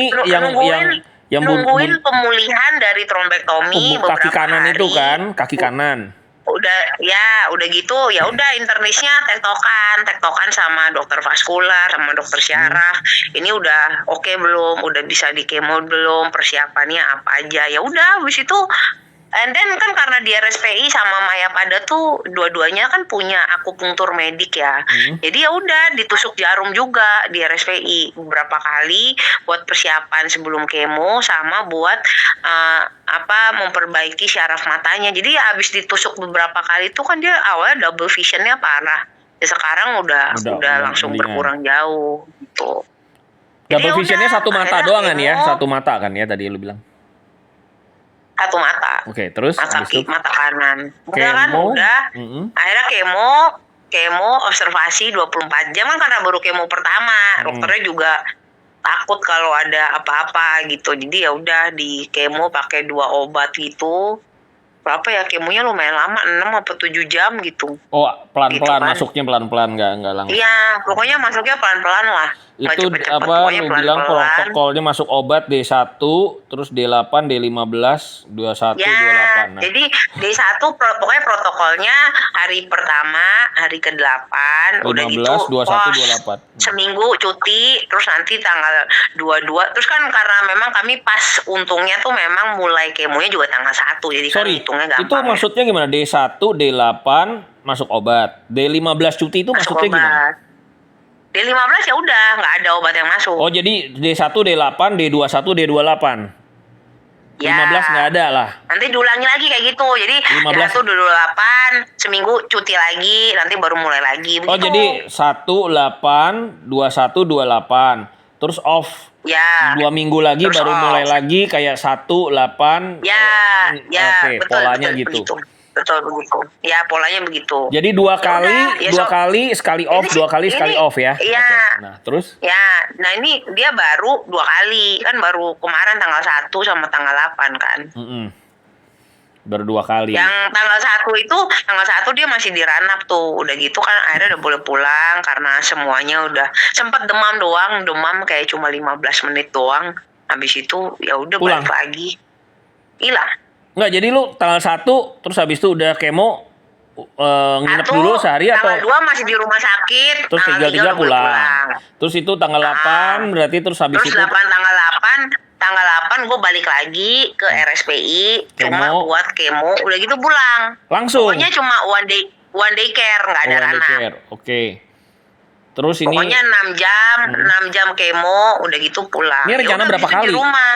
yang nungguin pemulihan dari trombektomi kaki beberapa kanan hari. itu kan, kaki kanan. Udah gitu ya udah internisnya tektokan sama dokter vaskular sama dokter syaraf. Ini udah oke belum, udah bisa di kemo belum, persiapannya apa aja. Ya udah habis itu and then kan karena di RSPI sama Mayapada tuh dua-duanya kan punya akupunktur medik ya. Jadi ya udah ditusuk jarum juga di RSPI beberapa kali buat persiapan sebelum kemo sama buat memperbaiki syaraf matanya. Jadi ya abis ditusuk beberapa kali itu kan dia awalnya double visionnya parah. Ya sekarang udah langsung mendingan. berkurang jauh gitu. Double Jadi visionnya udah, satu mata akhirnya doang kan ya? kemo. Satu mata kan ya tadi lu bilang. Satu mata. Oke, terus mata habis itu mata kanan. Udah kemo. kan, udah. Akhirnya kemo observasi 24 jam kan karena baru kemo pertama. Dokternya juga takut kalau ada apa-apa gitu. Jadi ya udah di kemo pakai 2 obat gitu. Berapa ya kemonya lumayan lama, 6 atau 7 jam gitu. Oh, pelan-pelan Gitu kan. masuknya pelan-pelan enggak langsung. Iya, pokoknya masuknya pelan-pelan lah. Nggak Itu cepet-cepet, apa pokoknya lu bilang pelan-pelan. protokolnya masuk obat D1, terus D8, D15, 21, Ya, 28. Nah, jadi D1 pokoknya protokolnya hari pertama, hari ke-8, udah 15, gitu 21, 28. seminggu cuti, terus nanti tanggal 22, terus kan karena memang kami pas untungnya tuh memang mulai kemonya juga tanggal 1, jadi kan sorry, hitungnya gampang. itu maksudnya gimana? D1, D8 masuk obat. D15 cuti itu Masuk maksudnya gimana? obat. D15 ya udah, nggak ada obat yang masuk. Oh, jadi D1, D8, D21, D28. Ya. 15 nggak ada lah. Nanti diulangi lagi kayak gitu. Jadi 15. 1 28, seminggu cuti lagi, nanti baru mulai lagi. Oh, begitu. jadi 18, 21, 28. Terus off. Ya. 2 minggu lagi Terus baru off. mulai lagi kayak 1, 8. Ya, Oke, betul, polanya betul, gitu. begitu. Betul begitu. Ya, polanya begitu. Jadi 2 kali, ya, 2 kali sekali off, 2 kali sekali off ya. Iya. Oke. Nah, terus Ya, nah ini dia baru 2 kali. Kan baru kemarin tanggal 1 sama tanggal 8 kan. baru 2 kali. Yang tanggal 1 dia masih diranap tuh. Udah gitu kan akhirnya udah boleh pulang karena semuanya udah sempat demam kayak cuma 15 menit doang. Habis itu ya udah Pulang. balik lagi. Hilang. Enggak, jadi lu tanggal 1 terus habis itu udah kemo nginep 1, dulu sehari atau tanggal 2 masih di rumah sakit, terus tanggal 3 3 udah boleh pulang. Terus itu tanggal 8 berarti terus habis Terus itu tanggal 8 gue balik lagi ke RSPI cuma Kemo. buat kemo, udah gitu pulang. langsung. Pokoknya cuma one day care, nggak ada one day ranah. care. Oke. Terus ini Pokoknya 6 jam kemo, udah gitu pulang. Ini rencana Ya udah, berapa habis itu kali? Di rumah.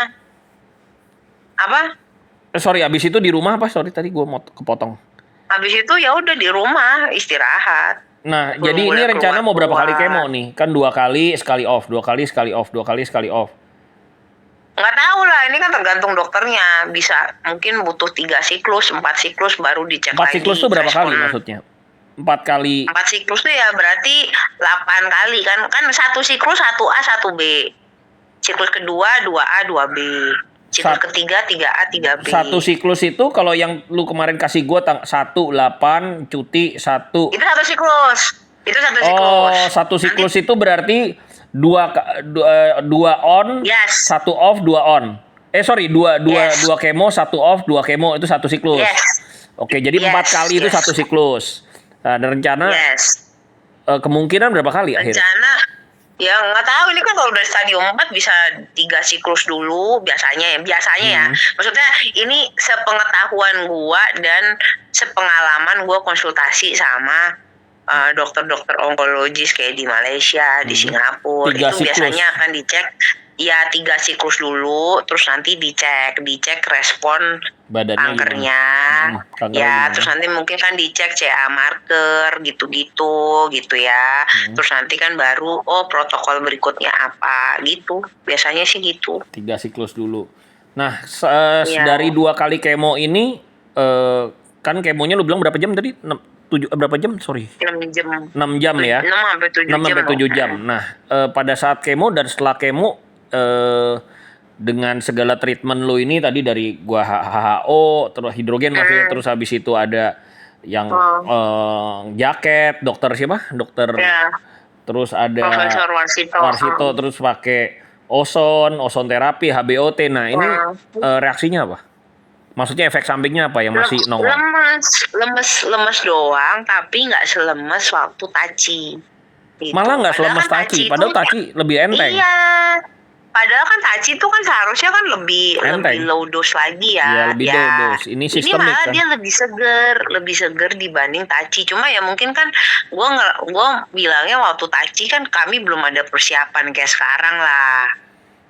Apa? sorry, habis itu di rumah apa? Sorry tadi gua mau kepotong. Habis itu ya udah di rumah istirahat. Nah, Belum jadi ini boleh rencana mau berapa kali keluar. kemo nih? Kan 2 kali sekali off, 2 kali sekali off, 2 kali sekali off. Nggak tahu lah, ini kan tergantung dokternya. Bisa mungkin butuh 3 siklus, 4 siklus baru dicek 4 lagi. siklus tuh berapa kali respon. maksudnya? 4 kali. 4 siklus tuh ya berarti 8 kali kan. Kan 1 siklus 1A 1B. Siklus kedua 2A 2B. Siklus ketiga 3A 3B. 1 siklus itu kalau yang lu kemarin kasih gua 1, 8, cuti 1. Itu 1 siklus. Itu 1 siklus. Oh, 1 siklus itu berarti 2 on, Yes. 1 off, 2 on. Sorry, 2 Yes. kemo, 1 off, 2 kemo itu 1 siklus. Yes. Oke, jadi 4 kali itu satu siklus. Nah, dan rencana Yes. kemungkinan berapa kali akhirnya? Rencana ya nggak tahu, ini kan kalau dari stadium 4 bisa 3 siklus dulu biasanya ya. Maksudnya ini sepengetahuan gua dan sepengalaman gua konsultasi sama dokter-dokter onkologis kayak di Malaysia, di Singapura. 3 Itu siklus. biasanya akan dicek ya 3 siklus dulu, terus nanti dicek respon Badannya kankernya. Kankernya Ya, gimana? terus nanti mungkin kan dicek CA marker gitu ya. Terus nanti kan baru protokol berikutnya apa gitu. Biasanya sih gitu. 3 siklus dulu. Nah, Iya. dari 2 kali kemo ini kan kemonya lu bilang berapa jam tadi? 7 berapa jam? Sorry. 6 jam. 6 jam ya. 6 sampai 7 6 jam. sampai 7 jam. Nah, pada saat kemo dan setelah kemo dengan segala treatment lo ini tadi dari gua HHO, terus hidrogen maksudnya, terus habis itu ada yang jaket, dokter siapa? Dokter. Ya, Terus ada Profesor Warsito. terus pakai ozon terapi, HBOT. Nah, ini reaksinya apa? Maksudnya efek sampingnya apa yang masih nongol? Lemes doang, tapi nggak selemes waktu taci. Gitu. Malah nggak selemes Padahal taci, padahal itu- taci lebih enteng. Iya. Padahal kan taci itu kan seharusnya kan lebih Enteng. low dose lagi ya. Iya, lebih low dose. Ini sistemik malah kan. dia lebih seger dibanding taci. Cuma ya mungkin kan gua bilangnya waktu taci kan kami belum ada persiapan kayak sekarang lah.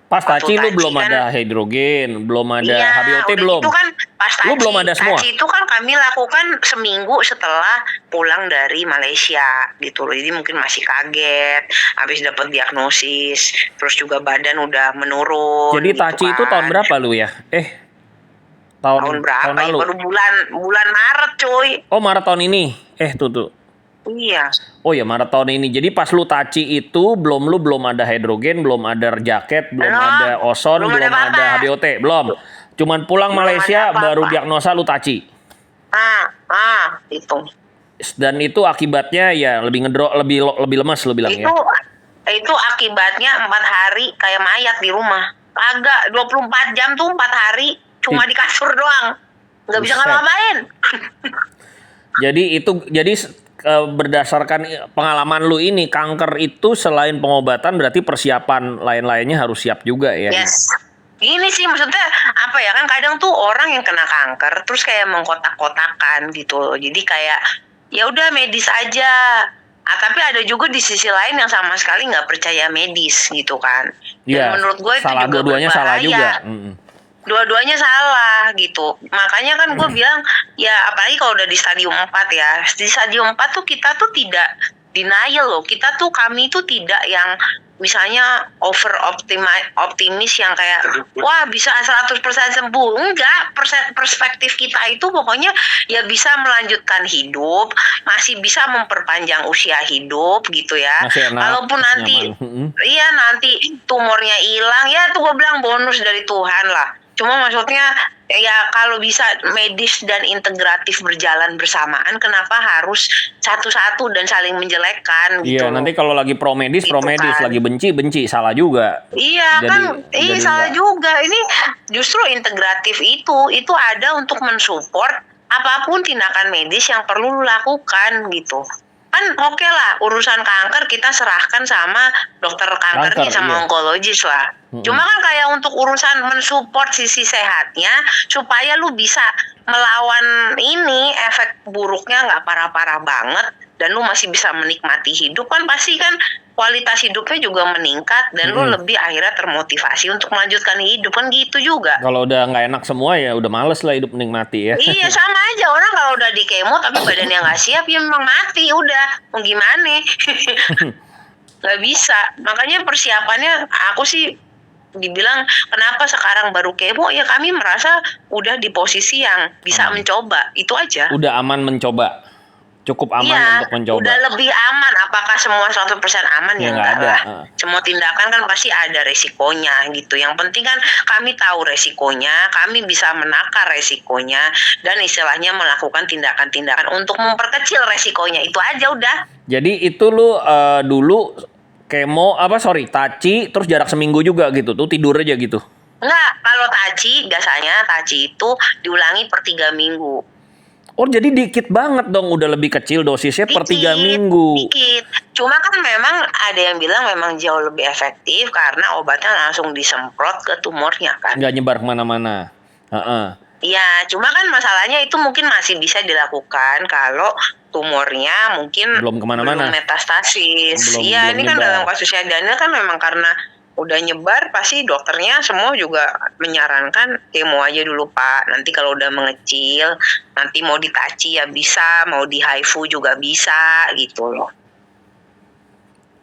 Pas Waktu taci lu taci belum kan- ada hidrogen, belum ada Iya, HBOT udah belum. Itu kan pas taci. Lu belum ada semua? Taci itu kan kami lakukan seminggu setelah pulang dari Malaysia gitu loh. Jadi mungkin masih kaget, habis dapat diagnosis, terus juga badan udah menurun. Jadi gitu taci itu kan. tahun berapa lu ya? Tahun berapa? Tahun lalu. Baru bulan Maret, cuy. Oh, Maret tahun ini. Tuh. Iya. Oh ya, Maret tahun ini. Jadi pas lu taci itu belum ada hidrogen, belum ada jaket, belum Belum. ada ozon, Belum belum ada ada apa-apa. HBOT, belum. Cuman pulang Belum Malaysia ada apa-apa. baru diagnosa lu taci. Itu. Dan itu akibatnya ya lebih lebih lemas lu bilang ya. Itu akibatnya 4 hari kayak mayat di rumah. Agak 24 jam tuh 4 hari cuma di kasur doang. Nggak bisa Buset. ngapa-ngapain. Jadi berdasarkan pengalaman lu ini, kanker itu selain pengobatan berarti persiapan lain-lainnya harus siap juga ya. Yes. Ini sih maksudnya apa ya, kan kadang tuh orang yang kena kanker terus kayak mengkotak-kotakan gitu loh. Jadi kayak ya udah medis aja. Tapi ada juga di sisi lain yang sama sekali nggak percaya medis gitu kan. Dan Iya. menurut gue itu Salah juga dua-duanya salah berbahaya. juga. Dua-duanya salah gitu. Makanya kan gue bilang ya apalagi kalau udah di stadium 4 ya. Di stadium 4 tuh kita tuh tidak denial loh. Kami tuh tidak yang misalnya optimis yang kayak wah bisa 100% sembuh. Enggak, perspektif kita itu pokoknya ya bisa melanjutkan hidup, masih bisa memperpanjang usia hidup gitu ya. Masih enak, Kalaupun masih nanti nyaman. iya nanti tumornya hilang ya tuh gue bilang bonus dari Tuhan lah. Cuma maksudnya ya kalau bisa medis dan integratif berjalan bersamaan, kenapa harus satu-satu dan saling menjelekkan gitu. Iya, nanti kalau lagi pro medis, Gitu kan. lagi benci, salah juga. Iya Jadi salah enggak. juga. Ini justru integratif itu ada untuk mensupport apapun tindakan medis yang perlu lu lakukan gitu. Kan oke lah, urusan kanker kita serahkan sama dokter kankernya Kanker, sama iya. onkologis lah. Cuma kan kayak untuk urusan mensupport sisi sehatnya supaya lu bisa melawan ini efek buruknya nggak parah-parah banget dan lu masih bisa menikmati hidup, kan pasti kan kualitas hidupnya juga meningkat dan lu lebih akhirnya termotivasi untuk melanjutkan hidup, kan gitu juga. Kalau udah nggak enak semua ya udah males lah hidup menikmati ya. Iya sama aja, orang kalau udah di kemo tapi badannya nggak siap ya memang mati udah, mau gimana. Nggak bisa. Makanya persiapannya aku sih dibilang kenapa sekarang baru kemo, ya kami merasa udah di posisi yang bisa mencoba, itu aja. Udah aman mencoba. Cukup aman Iya, untuk mencoba. udah lebih aman. Apakah semua 100% aman? Ya, Ya nggak enggak ada. lah. Semua tindakan kan pasti ada resikonya gitu. Yang penting kan kami tahu resikonya, kami bisa menakar resikonya, dan istilahnya melakukan tindakan-tindakan untuk memperkecil resikonya. Itu aja udah. Jadi itu lu dulu taci terus jarak seminggu juga gitu tuh, tidur aja gitu. Enggak, kalau taci biasanya taci itu diulangi per 3 minggu. Oh, jadi dikit banget dong, udah lebih kecil dosisnya per 3 Dikit, minggu. dikit. Cuma kan memang ada yang bilang memang jauh lebih efektif karena obatnya langsung disemprot ke tumornya kan. Nggak nyebar kemana-mana. Heeh. Iya, cuma kan masalahnya itu mungkin masih bisa dilakukan kalau tumornya mungkin Belum kemana-mana. belum metastasis. Belum Iya, ini kan nyebar. dalam kasusnya Daniel kan memang karena udah nyebar, pasti dokternya semua juga menyarankan kemo aja dulu Pak. Nanti kalau udah mengecil, nanti mau ditaci ya bisa, mau di HIFU juga bisa gitu loh.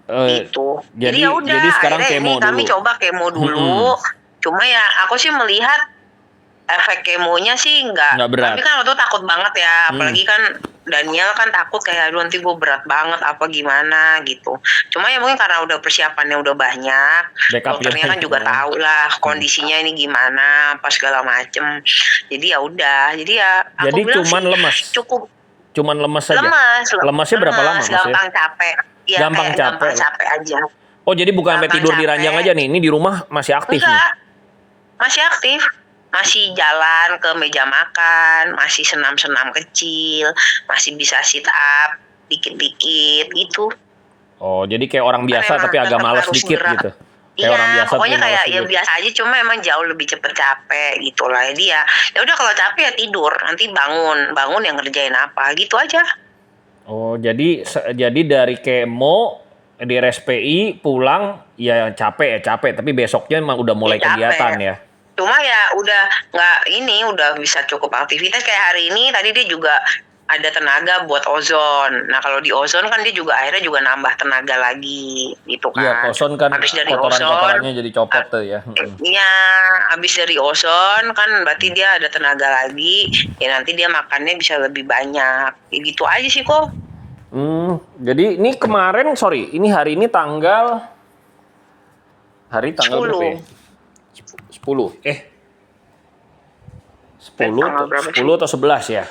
Gitu. Jadi ya udah, jadi sekarang akhirnya kemo ini kami dulu. coba kemo dulu. Cuma ya aku sih melihat efek kemonya sih Nggak berat. tapi kan waktu itu takut banget ya, apalagi kan Daniel kan takut kayak aduh nanti gue berat banget apa gimana gitu. Cuma ya mungkin karena udah persiapannya udah banyak, Backup dokternya kan ya. juga tahu lah kondisinya ini gimana apa segala macem. Jadi ya udah, jadi ya aku Jadi bilang cuman sih lemas. cukup Cuman lemas saja. lemas. Lemasnya berapa lama maksudnya? Gampang capek. Ya, Gampang kayak capek. gampang capek aja. Oh, jadi bukan sampai Gampang tidur di capek. ranjang aja nih. Ini di rumah masih aktif nih. Enggak, masih aktif. Masih jalan ke meja makan, masih senam-senam kecil, masih bisa sit up dikit-dikit gitu. Oh, jadi kayak orang biasa Memang tapi agak tetap malas harus dikit gerak. gitu. Kayak Iya, orang biasa pokoknya tapi malas kayak ya dikit. biasa aja, cuma emang jauh lebih cepet capek gitu lah. Jadi ya udah kalau capek ya tidur, nanti bangun yang ngerjain apa gitu aja. Oh, jadi dari kemo di RSPI pulang ya capek, tapi besoknya emang udah mulai Ya, capek. kegiatan ya. Cuma ya udah nggak ini, udah bisa cukup aktivitas kayak hari ini. Tadi dia juga ada tenaga buat ozon. Nah kalau di ozon kan dia juga akhirnya juga nambah tenaga lagi gitu Iya, kan. ozon kan Habis dari kotoran-kotorannya jadi copot tuh ya. Iya, habis dari ozon kan berarti dia ada tenaga lagi. Ya nanti dia makannya bisa lebih banyak. Ya, gitu aja sih kok. Jadi ini kemarin, ini hari ini tanggal 10. berapa ya? 10. 10 atau 11 ya?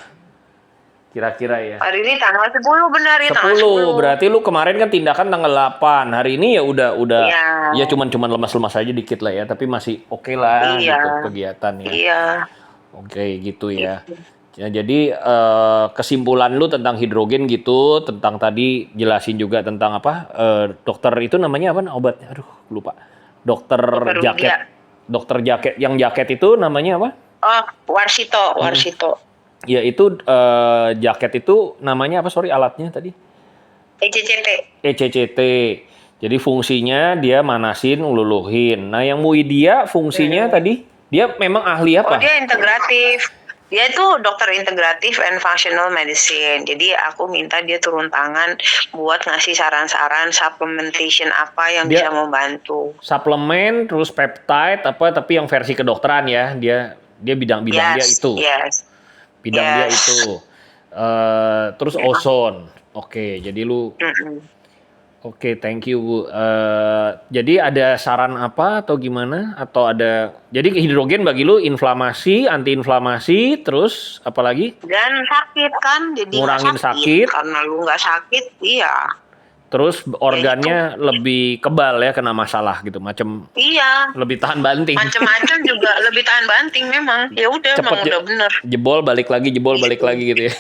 Kira-kira ya. Hari ini tanggal 10 benar ya, tanggal 10. 10. Berarti lu kemarin kan tindakan tanggal 8. Hari ini ya udah Iya. ya cuman lemas-lemas aja dikit lah ya, tapi masih oke lah Iya. gitu kegiatannya. Iya. Oke, gitu ya. Ya, jadi kesimpulan lu tentang hidrogen gitu, tentang tadi jelasin juga tentang apa? Dokter itu namanya apa obatnya? Aduh, lupa. Dokter jaket. Rudia. Dokter jaket, yang jaket itu namanya apa? Oh, Warsito. Ya itu jaket itu namanya apa? Sorry, alatnya tadi. ECCT. ECCT. Jadi fungsinya dia manasin, ngeluluhin. Nah, yang Muidia fungsinya tadi dia memang ahli Oh, apa? dia integratif. Dia itu dokter integratif and functional medicine. Jadi aku minta dia turun tangan buat ngasih saran-saran supplementation apa yang Dia- bisa membantu. Suplemen, terus peptide apa, tapi yang versi kedokteran ya. Dia bidang dia itu. Yes. Bidang dia Yes. itu. Terus ozon. Oke, jadi lu Oke, thank you Bu. Jadi ada saran apa atau gimana? Atau ada, jadi hidrogen bagi lu inflamasi, antiinflamasi, terus apa lagi? Dan sakit kan, jadi nggak Ngurangin sakit. Karena lu nggak sakit, iya. Terus organnya lebih kebal ya kena masalah gitu, Iya. lebih tahan banting. Macam-macam juga lebih tahan banting memang. Ya udah, emang udah bener. Jebol balik lagi gitu ya.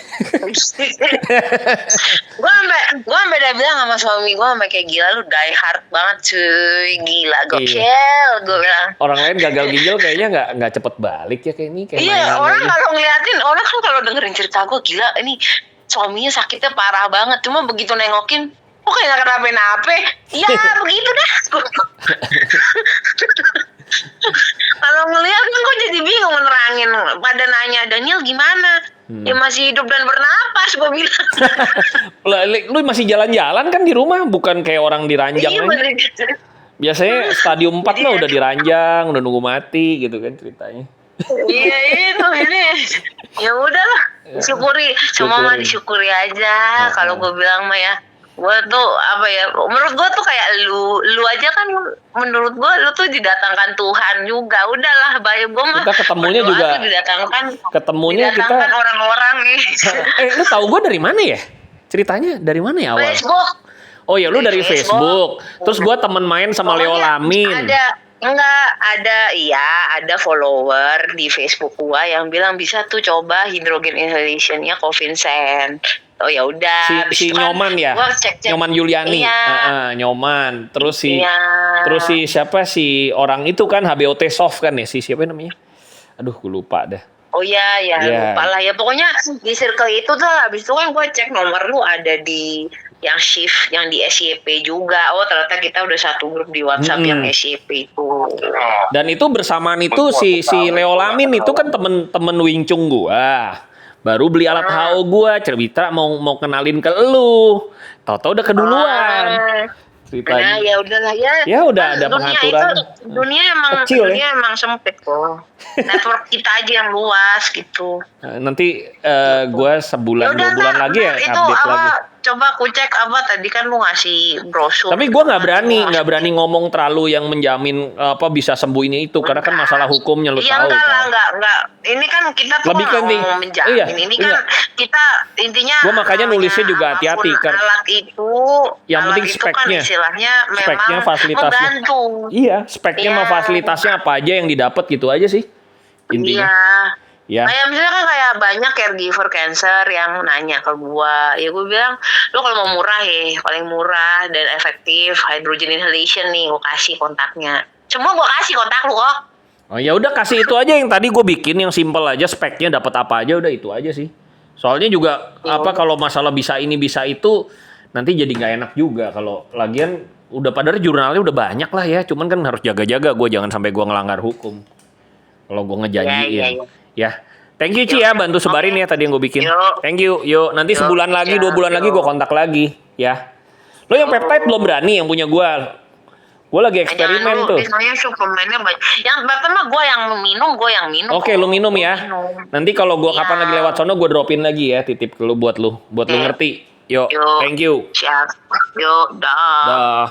Gua sampai udah bilang sama suami gua sampai kayak gila lu die hard banget cuy, gila gokil gua bilang. Orang lain gagal ginjal kayaknya nggak cepet balik ya kayak ini kayak Iya, mainan orang aja. kalau ngeliatin, orang kan kalau dengerin cerita gua gila ini suaminya sakitnya parah banget, cuma begitu nengokin kok kayak gak kenapa-napa. Ya begitu dah. Kalau ngeliat kan gue jadi bingung nerangin. Pada nanya Daniel gimana? Ya masih hidup dan bernapas, gue bilang. Lah, lu masih jalan-jalan kan di rumah, bukan kayak orang diranjang Iya aja. bener. Biasanya stadium 4 mah udah diranjang, udah nunggu mati gitu kan ceritanya. Iya itu ini. Ya udahlah, disyukuri. Semua mah disyukuri aja. Kalau gue bilang mah ya, gue tuh apa ya? Menurut gue tuh kayak lu aja kan, menurut gue lu tuh didatangkan Tuhan juga. Udahlah, bayi gue mah. Kita ketemunya berdoa juga. tuh didatangkan Kita. orang-orang nih. Lu tahu gue dari mana ya? Ceritanya dari mana ya awal? Facebook. Oh ya, lu dari Facebook. Terus gue temen main sama Leo Pokoknya Lamin. Enggak, ada follower di Facebook gua yang bilang bisa tuh coba hidrogen inhalationnya Covincent. Oh ya udah, habis Si itu kan Nyoman ya, gua cek-cek. Nyoman Yuliani. Iya. Nyoman. Terus Iya. si siapa si orang itu kan HBOT Soft kan ya, si siapa namanya? Aduh, gue lupa dah. Oh ya, Iya. lupa lah ya. Pokoknya di circle itu tuh habis itu kan gue cek nomor lu ada di yang shift, yang di SYP juga. Oh ternyata kita udah satu grup di WhatsApp yang SYP itu. Dan itu bersamaan itu si Leo Lamin itu kan temen Wing Chun gua. Baru beli alat HO gua, cerita mau kenalin ke lu. Tahu-tahu udah keduluan. Nah, ya udahlah ya. Ya udah ada dunia pengaturan. Dunia emang kecil, dunia emang sempit kok. Network kita aja yang luas gitu. Nanti gua sebulan Yaudah, 2 bulan lagi ya itu update apa, lagi. Coba aku cek apa tadi kan lu ngasih brosur. Tapi gue nggak berani ngomong terlalu yang menjamin apa bisa sembuh ini itu karena kan masalah hukumnya lu tahu kan. Enggak. Ini kan kita tuh Lebih nggak penting. ngomong menjamin. Iya, Ini kan kita intinya. Gua makanya nulisnya juga apapun hati-hati, kan. Alat itu. Yang penting alat itu speknya. kan istilahnya Speknya, memang fasilitasnya. membantu. Iya, speknya Iya. sama fasilitasnya apa aja yang didapat gitu aja sih intinya. Iya. Ya. Kayak misalnya kan kayak banyak caregiver cancer yang nanya ke gua. Ya gua bilang, lo kalau mau murah ya, paling murah dan efektif hydrogen inhalation nih, gua kasih kontaknya. Semua gua kasih kontak lu kok. Oh ya udah kasih itu aja yang tadi gue bikin yang simple aja speknya dapat apa aja udah itu aja sih. Soalnya juga apa kalau masalah bisa ini bisa itu nanti jadi nggak enak juga kalau lagian udah padahal jurnalnya udah banyak lah ya. Cuman kan harus jaga-jaga gue jangan sampai gue ngelanggar hukum. Kalau gue ngejanjiin. Iya. Ya. Thank you Ci ya bantu sebarin ya tadi yang gue bikin. Yuk. Thank you. Yuk nanti sebulan lagi 2 bulan lagi gue kontak lagi ya. Lo yang peptide belum berani yang punya gue. Gue lagi eksperimen tuh. Misalnya suplemennya banyak. Yang pertama gue yang minum. Oke, lu minum ya. Nanti kalau gue kapan lagi lewat sono gue dropin lagi ya titip ke lu buat lu ngerti. Yuk, thank you. Siap. Yuk, dah. Dah.